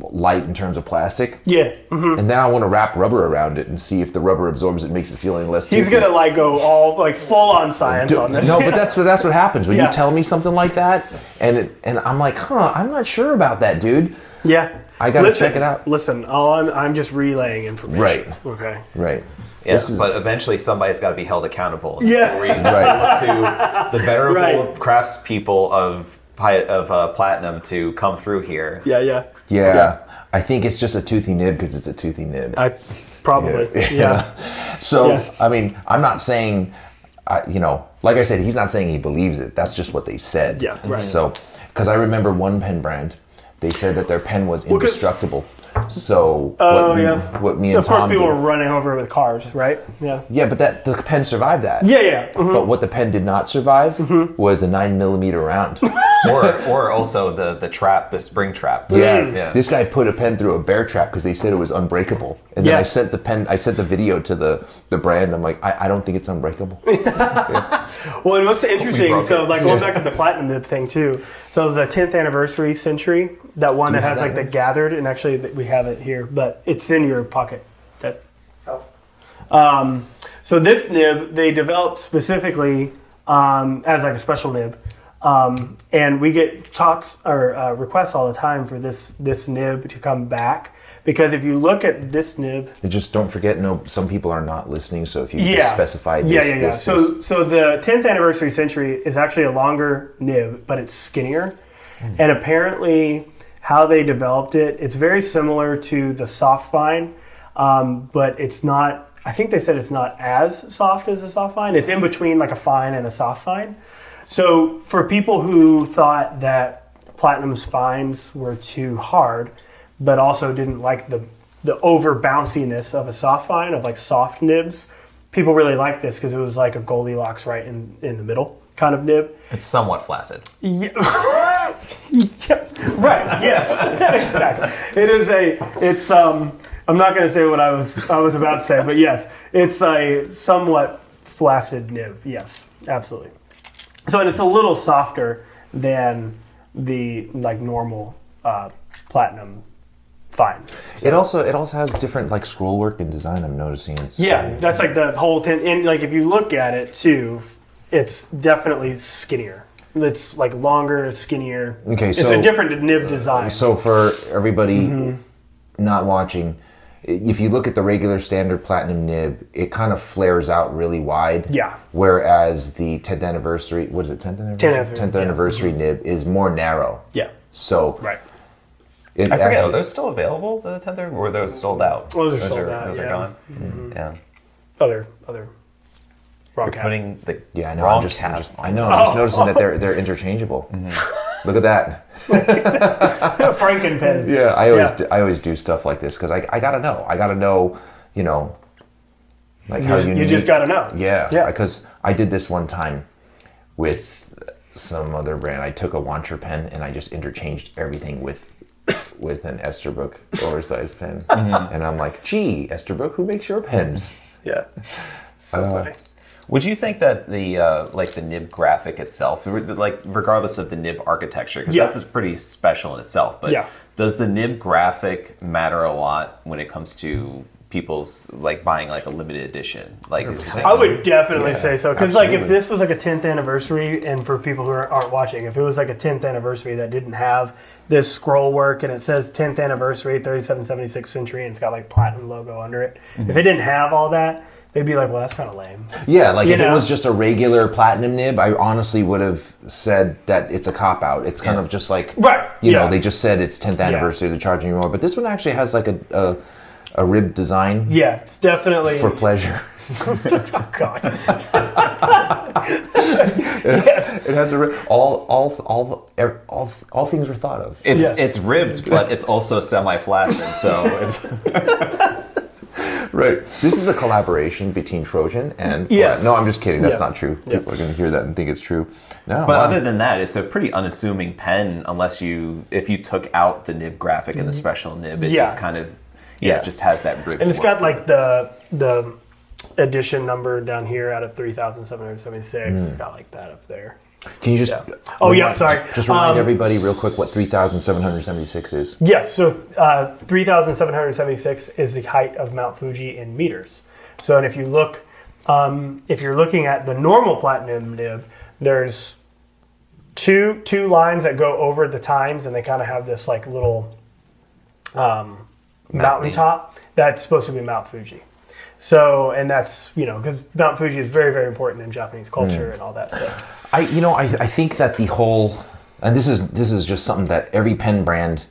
light in terms of plastic. Yeah. And then I want to wrap rubber around it and see if the rubber absorbs it, makes it feel any less. He's gonna like go all like full on science on this. No, but that's what happens when you tell me something like that, and I'm like, I'm not sure about that, dude. Yeah. I gotta check it out. Listen, I'm just relaying information. Right. Okay. Right. Yes, but eventually somebody's got to be held accountable. And Yeah. that's where you look to the venerable craftspeople of Platinum to come through here. Yeah. I think it's just a toothy nib because it's a toothy nib. Probably. Yeah. So, I mean, I'm not saying, like I said, he's not saying he believes it. That's just what they said. Yeah, right. So, because I remember one pen brand, they said that their pen was indestructible. So, what me and of course, Tom people did, were running over it with cars, right? Yeah. Yeah, but the pen survived that. Yeah. But what the pen did not survive was a 9mm round. or also the trap, the spring trap. Yeah. This guy put a pen through a bear trap because they said it was unbreakable. And then I sent the video to the brand. I'm like, I don't think it's unbreakable. Well, and what's interesting, so like going back to the Platinum nib thing too. So the 10th anniversary Century, that one that has like the gathered, and actually we have it here, but it's in your pocket. So this nib they developed specifically as like a special nib, and we get talks or requests all the time for this nib to come back. Because if you look at this nib... Just don't forget, some people are not listening, so if you just specify this... So the 10th anniversary Century is actually a longer nib, but it's skinnier. And apparently, how they developed it, it's very similar to the soft fine, but it's not... I think they said it's not as soft as a soft fine. It's in between like a fine and a soft fine. So for people who thought that Platinum's fines were too hard... but also didn't like the over bounciness of a soft fine, of like soft nibs. People really like this because it was like a Goldilocks right in the middle kind of nib. It's somewhat flaccid. Yeah. Right, yes. Exactly. I'm not going to say what I was about to say, but yes, it's a somewhat flaccid nib. Yes, absolutely. So and it's a little softer than the like normal Platinum fine. So. It also has different like scroll work and design. I'm noticing. That's like the whole thing. And like if you look at it too, it's definitely skinnier. It's like longer, skinnier. Okay, so it's a different nib design. So for everybody not watching, if you look at the regular standard Platinum nib, it kind of flares out really wide. Yeah. Whereas the 10th anniversary, what is it? 10th anniversary. 10th anniversary nib is more narrow. Yeah. So. Right. I forget, are those still available, the 10th, or were those sold out? Well, those are sold out, Those are gone? Mm-hmm. Yeah. Other wrong cap. Putting the I wrong know. cap. I'm just noticing that they're interchangeable. Mm-hmm. Look at that. Frankenpen. Yeah, I always do stuff like this because I gotta know. I gotta know, like how you just gotta know. Yeah. Because I did this one time with some other brand. I took a Wancher pen and I just interchanged everything with an Esterbrook oversized pen. And I'm like, gee, Esterbrook, who makes your pens? Yeah. So funny. Would you think that the the nib graphic itself, like regardless of the nib architecture, because that is pretty special in itself, but does the nib graphic matter a lot when it comes to people's like buying like a limited edition? Like, I would definitely say so, because like if this was like a 10th anniversary, and for people who aren't watching, if it was like a 10th anniversary that didn't have this scroll work and it says 10th anniversary 3776 Century and it's got like Platinum logo under it, if it didn't have all that, they'd be like, well, that's kind of lame. Yeah, like if it was just a regular platinum nib, I honestly would have said that it's a cop-out. It's kind of just like, you know, they just said it's 10th anniversary, they're charging you more. But this one actually has like a rib design. Yeah, it's definitely... For pleasure. Oh, God. Yes. It has a rib. All things were thought of. It's ribbed, but it's also semi-flaccid, so it's... Right. This is a collaboration between Trojan and... No, I'm just kidding. That's not true. People are going to hear that and think it's true. No. But other than that, it's a pretty unassuming pen unless if you took out the nib graphic and the special nib, it just kind of... it just has that rib. And it's got like the edition number down here out of 3,776. Got like that up there. Can you just... sorry. Just remind everybody real quick what 3,776 is. Yes, so 3,776 is the height of Mount Fuji in meters. So, and if you look, if you're looking at the normal platinum nib, there's two lines that go over the tines, and they kind of have this like little mountaintop that's supposed to be Mount Fuji. So, and that's, you know, because Mount Fuji is very, very important in Japanese culture and all that stuff. I think that the whole, and this is just something that every pen brand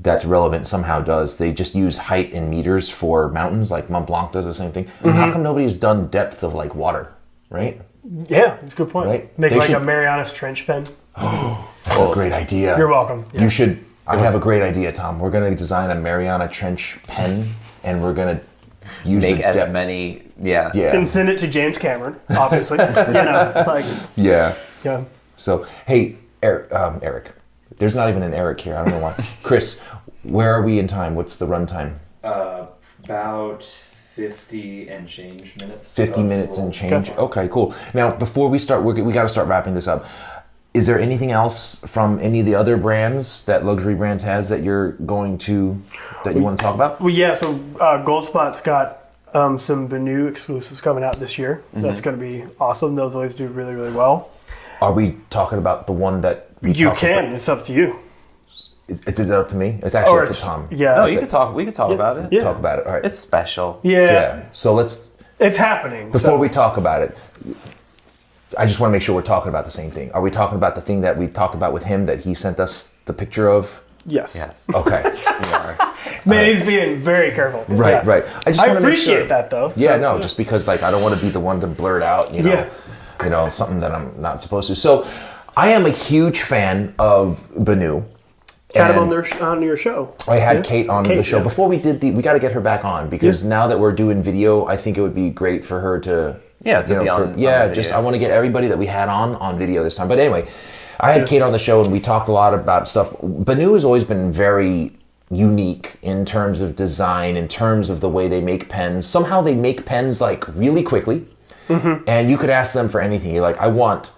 that's relevant somehow does. They just use height in meters for mountains, like Mont Blanc does the same thing. How come nobody's done depth of like water, right? Yeah, that's a good point. Right? Make a Marianas Trench pen. That's a great idea. You're welcome. Yeah. You should. I have a great idea, Tom. We're going to design a Mariana Trench pen, and we're going to use make the as depth. many. And send it to James Cameron, obviously. Yeah. Yeah. So, hey, Eric. There's not even an Eric here. I don't know why. Chris, where are we in time? What's the run time? About 50 and change minutes. 50 minutes and change. Okay, cool. Now, before we start, we got to start wrapping this up. Is there anything else from any of the other brands that Luxury Brands has that you want to talk about? Well, yeah. So Goldspot's got some Bennu exclusives coming out this year. That's going to be awesome. Those always do really, really well. Are we talking about the one that you can? About? It's up to you. Is it up to me? It's actually up to Tom. Yeah. No, you can talk. We can talk about it. Yeah. Talk about it. All right. It's special. Yeah. So let's. It's happening. Before we talk about it, I just want to make sure we're talking about the same thing. Are we talking about the thing that we talked about with him that he sent us the picture of? Yes. Okay. Man, he's being very careful. Right. I appreciate that though. So, just because like I don't want to be the one to blurt out, you know, something that I'm not supposed to. So, I am a huge fan of Bennu. Had him on your show. I had Kate on the show. Before we did we got to get her back on because now that we're doing video, I think it would be great for her to I want to get everybody that we had on video this time. But anyway, I had Kate on the show and we talked a lot about stuff. Bennu has always been very unique in terms of design, in terms of the way they make pens. Somehow they make pens like really quickly, and you could ask them for anything. You're like, I want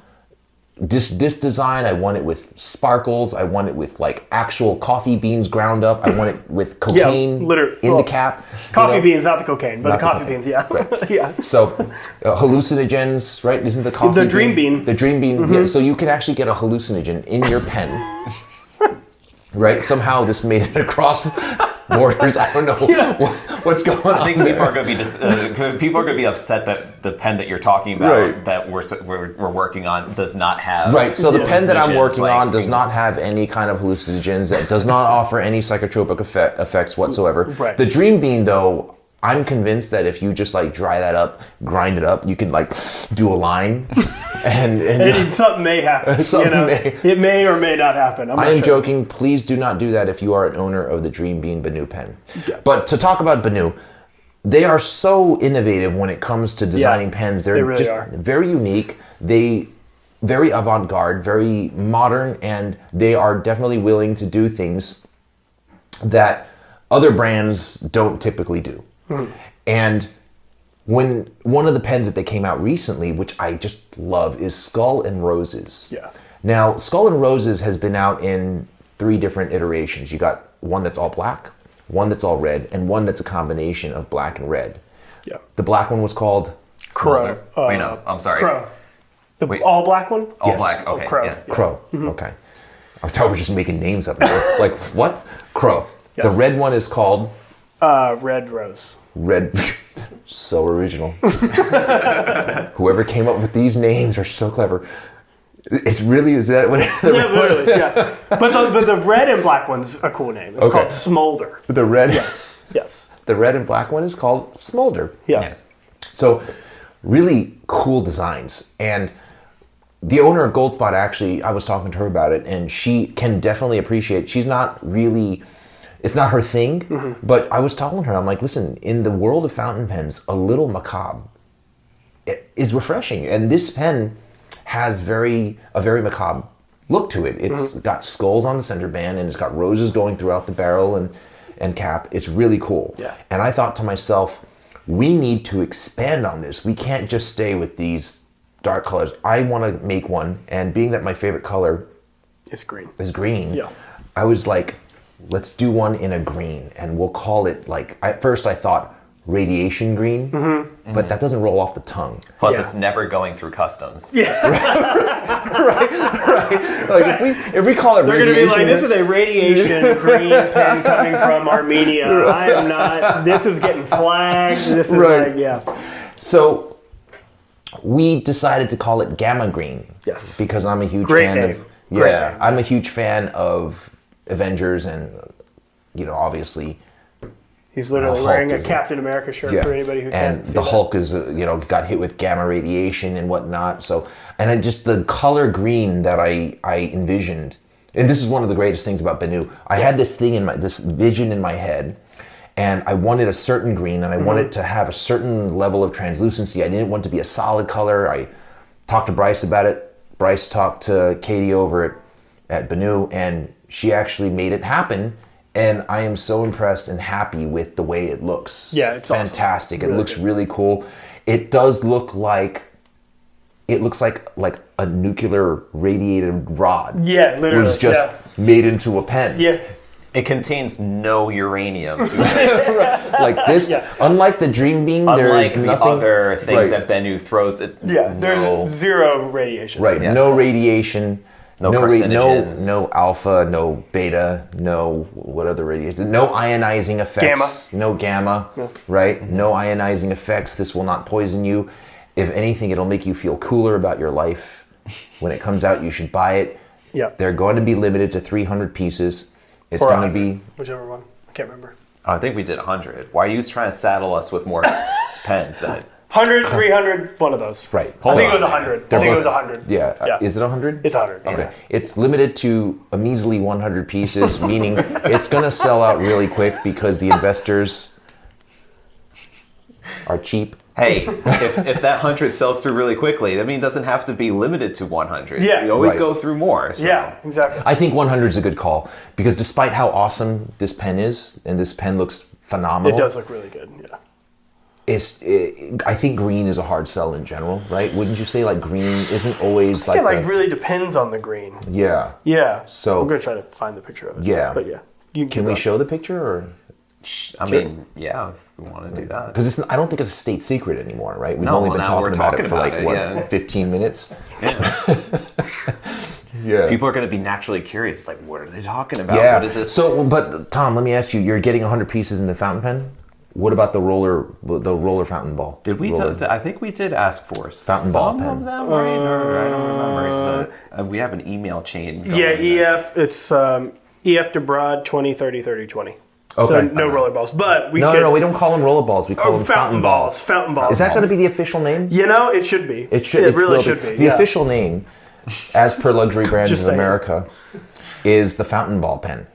this design. I want it with sparkles. I want it with like actual coffee beans ground up. I want it with cocaine in the cap. Coffee beans, not the cocaine, but the coffee beans. Yeah, right. Yeah. So hallucinogens, right? Isn't the coffee the dream bean? The dream bean. Yeah. So you can actually get a hallucinogen in your pen. Right? Somehow this made it across borders. I don't know what's going on. I think people are going to be upset that the pen that you're talking about that we're working on does not have. Right. So the pen that I'm working on does not have any kind of hallucinogens. That does not offer any psychotropic effects whatsoever. Right. The Dream Bean, though, I'm convinced that if you just like dry that up, grind it up, you can like do a line, and something may happen. It may or may not happen. I am joking. Please do not do that if you are an owner of the Dream Bean Bennu pen. Yeah. But to talk about Bennu, they are so innovative when it comes to designing pens. They're really just very unique. They very avant-garde, very modern, and they are definitely willing to do things that other brands don't typically do. And when one of the pens that they came out recently, which I just love, is Skull and Roses. Yeah. Now, Skull and Roses has been out in 3 different iterations. You got one that's all black, one that's all red, and one that's a combination of black and red. Yeah. The black one was called Crow. Wait, no, I'm sorry. Crow. The all black one? All black. Okay. Crow. Yeah. Crow. Okay. I thought we were just making names up. Like what? Crow. Yes. The red one is called Red Rose. Red. So original. Whoever came up with these names are so clever. It's really, is that what? Yeah, literally, yeah. But the red and black one's a cool name. It's called Smolder. The red? Yes. The red and black one is called Smolder. Yeah. Yes. So really cool designs. And the owner of Goldspot, actually, I was talking to her about it, and she can definitely appreciate, she's not really, it's not her thing, but I was talking to her, I'm like, listen, in the world of fountain pens, a little macabre is refreshing. And this pen has a very macabre look to it. It's got skulls on the center band, and it's got roses going throughout the barrel and cap. It's really cool. Yeah. And I thought to myself, we need to expand on this. We can't just stay with these dark colors. I want to make one, and being that my favorite color It's green. is green, Yeah. I was like, let's do one in a green, and we'll call it, like, at first I thought radiation green, but that doesn't roll off the tongue. Plus, Yeah. it's never going through customs. Like if we call it They're going to be radiation, like, this is a radiation green pen coming from Armenia. I am not, this is getting flagged. This is Right. like, yeah. So we decided to call it gamma green. Yes. Because I'm a huge Great fan name. of Great name. I'm a huge fan of Avengers, and obviously He's literally Hulk wearing a is- Captain America shirt for anybody who and can't see the that. Hulk is got hit with gamma radiation and whatnot. So, and I just, the color green that I envisioned, and this is one of the greatest things about Bennu. I had this vision in my head, and I wanted a certain green, and I wanted to have a certain level of translucency. I didn't want it to be a solid color. I talked to Bryce about it. Bryce talked to Katie over at Bennu, and she actually made it happen. And I am so impressed and happy with the way it looks. Yeah, it's awesome. fantastic. Really It looks good. really cool. It does look like, it looks like a nuclear radiated rod. Yeah, literally. was just made into a pen. Yeah. It contains no uranium. Like this, unlike the Dream Beam, Unlike there's the nothing. other things Right. that Bennu throws. Yeah, there's no. zero radiation. Right, Yeah. no radiation, No no carcinogens. no alpha, no beta, no what other radiation, no ionizing effects, no gamma, right? No ionizing effects. This will not poison you. If anything, it'll make you feel cooler about your life. When it comes out, you should buy it. Yeah. They're going to be limited to 300 pieces. It's Or going to 100, be whichever one. I can't remember. I think we did 100. Why are you trying to saddle us with more pens then? 100, 300, one of those. right. I think it was on. 100. I They're think it both- was 100. Yeah. Is it 100? It's 100. Okay. Yeah. It's limited to a measly 100 pieces, meaning it's going to sell out really quick because the investors are cheap. Hey, if that 100 sells through really quickly, I mean, it doesn't have to be limited to 100. Yeah. You always Right. go through more. So. Yeah, exactly. I think 100 is a good call because despite how awesome this pen is, and this pen looks phenomenal, It does look really good. Yeah. I think green is a hard sell in general, right? Wouldn't you say like green isn't always like It like the- really depends on the green. yeah. Yeah. So- I'm gonna try to find the picture of it. Yeah. But yeah. You Can we show the picture or? I mean, yeah, if we want to do that. Because I don't think it's a state secret anymore, right? We've No, only well, been now we're talking about it talking for like about it, what, yeah. 15 minutes? Yeah. People are going to be naturally curious. Like, what are they talking about? Yeah. What is this? So, but Tom, let me ask you: you're getting 100 pieces in the fountain pen. What about the roller fountain ball? Did we? Roller. I think we did ask for Fountain ball some pen. of them, right? Or I don't remember. So we have an email chain. Going Yeah, that's- EF. It's EF to broad 20, 30, 30, 20. So Okay. no roller balls, but we No, could, no, we don't call them roller balls. We call them fountain balls. Fountain balls. Is that going to be the official name? You know, it should be. It should. It really will should be. The yeah. official name, as per Luxury Brands Just of saying. America, is the fountain ball pen.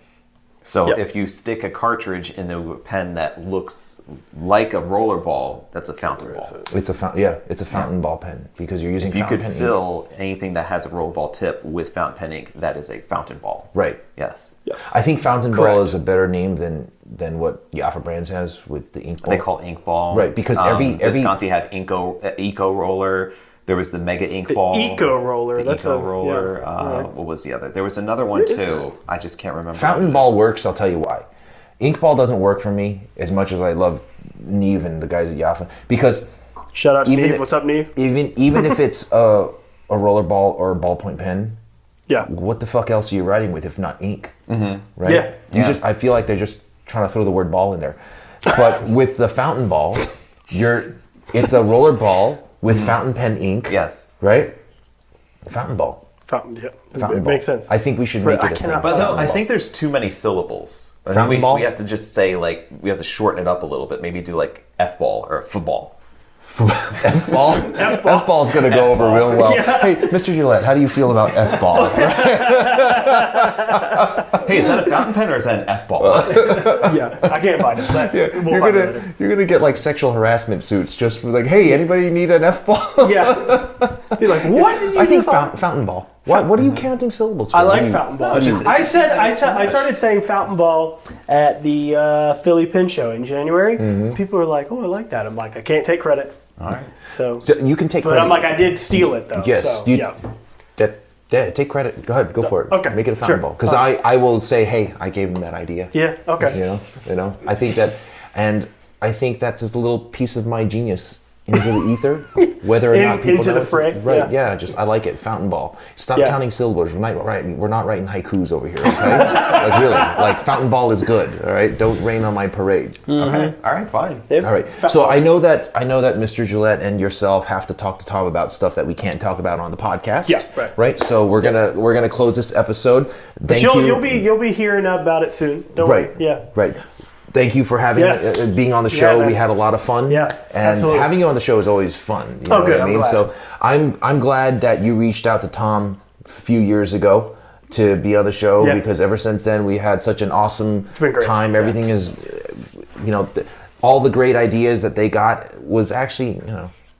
So Yep. if you stick a cartridge in a pen that looks like a roller ball, that's a fountain ball. It's a it's a fountain ball pen because you're using If you fountain could pen ink. fill anything that has a roller ball tip with fountain pen ink, that is a fountain ball. Right. Yes. Yes. I think fountain ball Correct. is a better name than what Jaffa Brands has with the ink ball. They call ink ball. Right, because every- Visconti had eco roller. There was the mega ink ball. Eco roller. The That's eco a- roller. yeah, right. What was the other? There was another one too. I just can't remember. Fountain what it ball is. works. I'll tell you why. Ink ball doesn't work for me as much as I love Neve and the guys at Jaffa because Shout out to Even Neve. if- What's up, Neve? even if it's a roller ball or a ballpoint pen, Yeah. what the fuck else are you writing with if not ink? Mm-hmm. Right? Yeah. I feel like they're just trying to throw the word ball in there. But with the fountain ball, It's a roller ball with fountain pen ink. Yes. Right? Fountain ball. Fountain, yeah. Fountain It ball. makes sense. I think we should make it a thing. But though, I think there's too many syllables. I think Fountain ball? we have to just say, like, we have to shorten it up a little bit. Maybe do, like, F-ball or football. F-ball? F-ball's going to go over real well. Yeah. Hey, Mr. Gillette, how do you feel about F-ball? Hey, is that a fountain pen or is that an F-ball? Yeah, I can't find it. But You're gonna get like sexual harassment suits just for like, hey, anybody need an F-ball? Yeah. Be like, what did you I think just on? fountain ball. What are you counting syllables for? I like fountain ball. I started saying fountain ball at the Philly Pin Show in January. Mm-hmm. People were like, "Oh, I like that." I'm like, I can't take credit. All right. So you can take but credit. I'm like, I did steal it though. Yes. So, yeah. Take credit. Go ahead. Go for it. Okay, Make it a fountain sure. ball. Because I will say, hey, I gave him that idea. Yeah. Okay. You know. I think that, and I think that's just a little piece of my genius into the ether, whether or not people into know the fray. Right? Yeah. Just I like it. Fountain ball. Stop counting syllables. We're not writing haikus over here. Okay. Like really. Like fountain ball is good. All right. Don't rain on my parade. Mm-hmm. All right. Fine. Yep. All right. So I know that Mr. Gillette and yourself have to talk to Tom about stuff that we can't talk about on the podcast. Yeah. Right. Right. So we're gonna close this episode. But you'll be hearing about it soon. Don't worry. Yeah. Right. Thank you for being on the show. Yeah, we had a lot of fun. Yeah, and absolutely. having you on the show is always fun. You know good. what I mean? I'm glad. So I'm glad that you reached out to Tom a few years ago to be on the show because ever since then we had such an awesome time. Everything is, all the great ideas that they got was actually,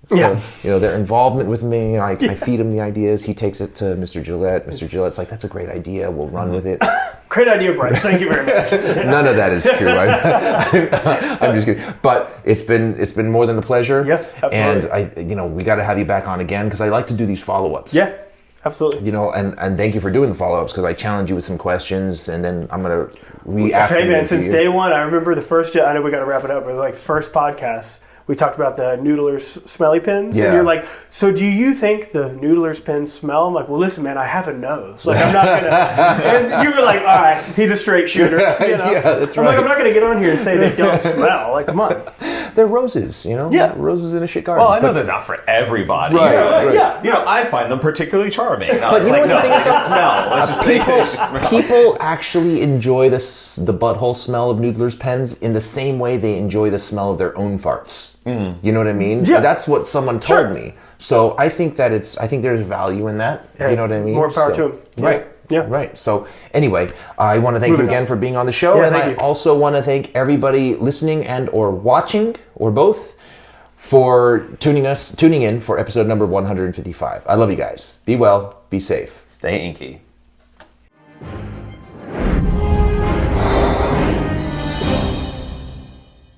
their involvement with me. I feed him the ideas. He takes it to Mr. Gillette. Mr. Gillette's like, that's a great idea. We'll run with it. Great idea, Bryce. Thank you very much. None of that is true. I'm just kidding. But it's been more than a pleasure. Yeah, absolutely. And we got to have you back on again because I like to do these follow-ups. Yeah, absolutely. And thank you for doing the follow-ups because I challenge you with some questions and then I'm gonna re-ask them. Hey man, since day one, I remember the first. I know we got to wrap it up, but like the first podcast. We talked about the Noodler's smelly pens. Yeah. And you're like, so do you think the Noodler's pens smell? I'm like, well, listen, man, I have a nose. Like, I'm not going to. And you were like, all right, he's a straight shooter. Yeah, that's right. I'm like, I'm not going to get on here and say they don't smell. Like, come on. They're roses, Yeah. Roses in a shit garden. Well, I know they're not for everybody. Right. Yeah. I find them particularly charming. But you know what the thing is? They smell. Let's just say they just smell. People actually enjoy the butthole smell of Noodler's pens in the same way they enjoy the smell of their own farts. You know what I mean? Yeah. That's what someone told me. So I think that there's value in that. Yeah. You know what I mean? More power to him. Right. Yeah. Right. So anyway, I want to thank you again for being on the show. Yeah, and thank I you. also want to thank everybody listening and or watching or both for tuning in for episode number 155. I love you guys. Be well, be safe. Stay inky.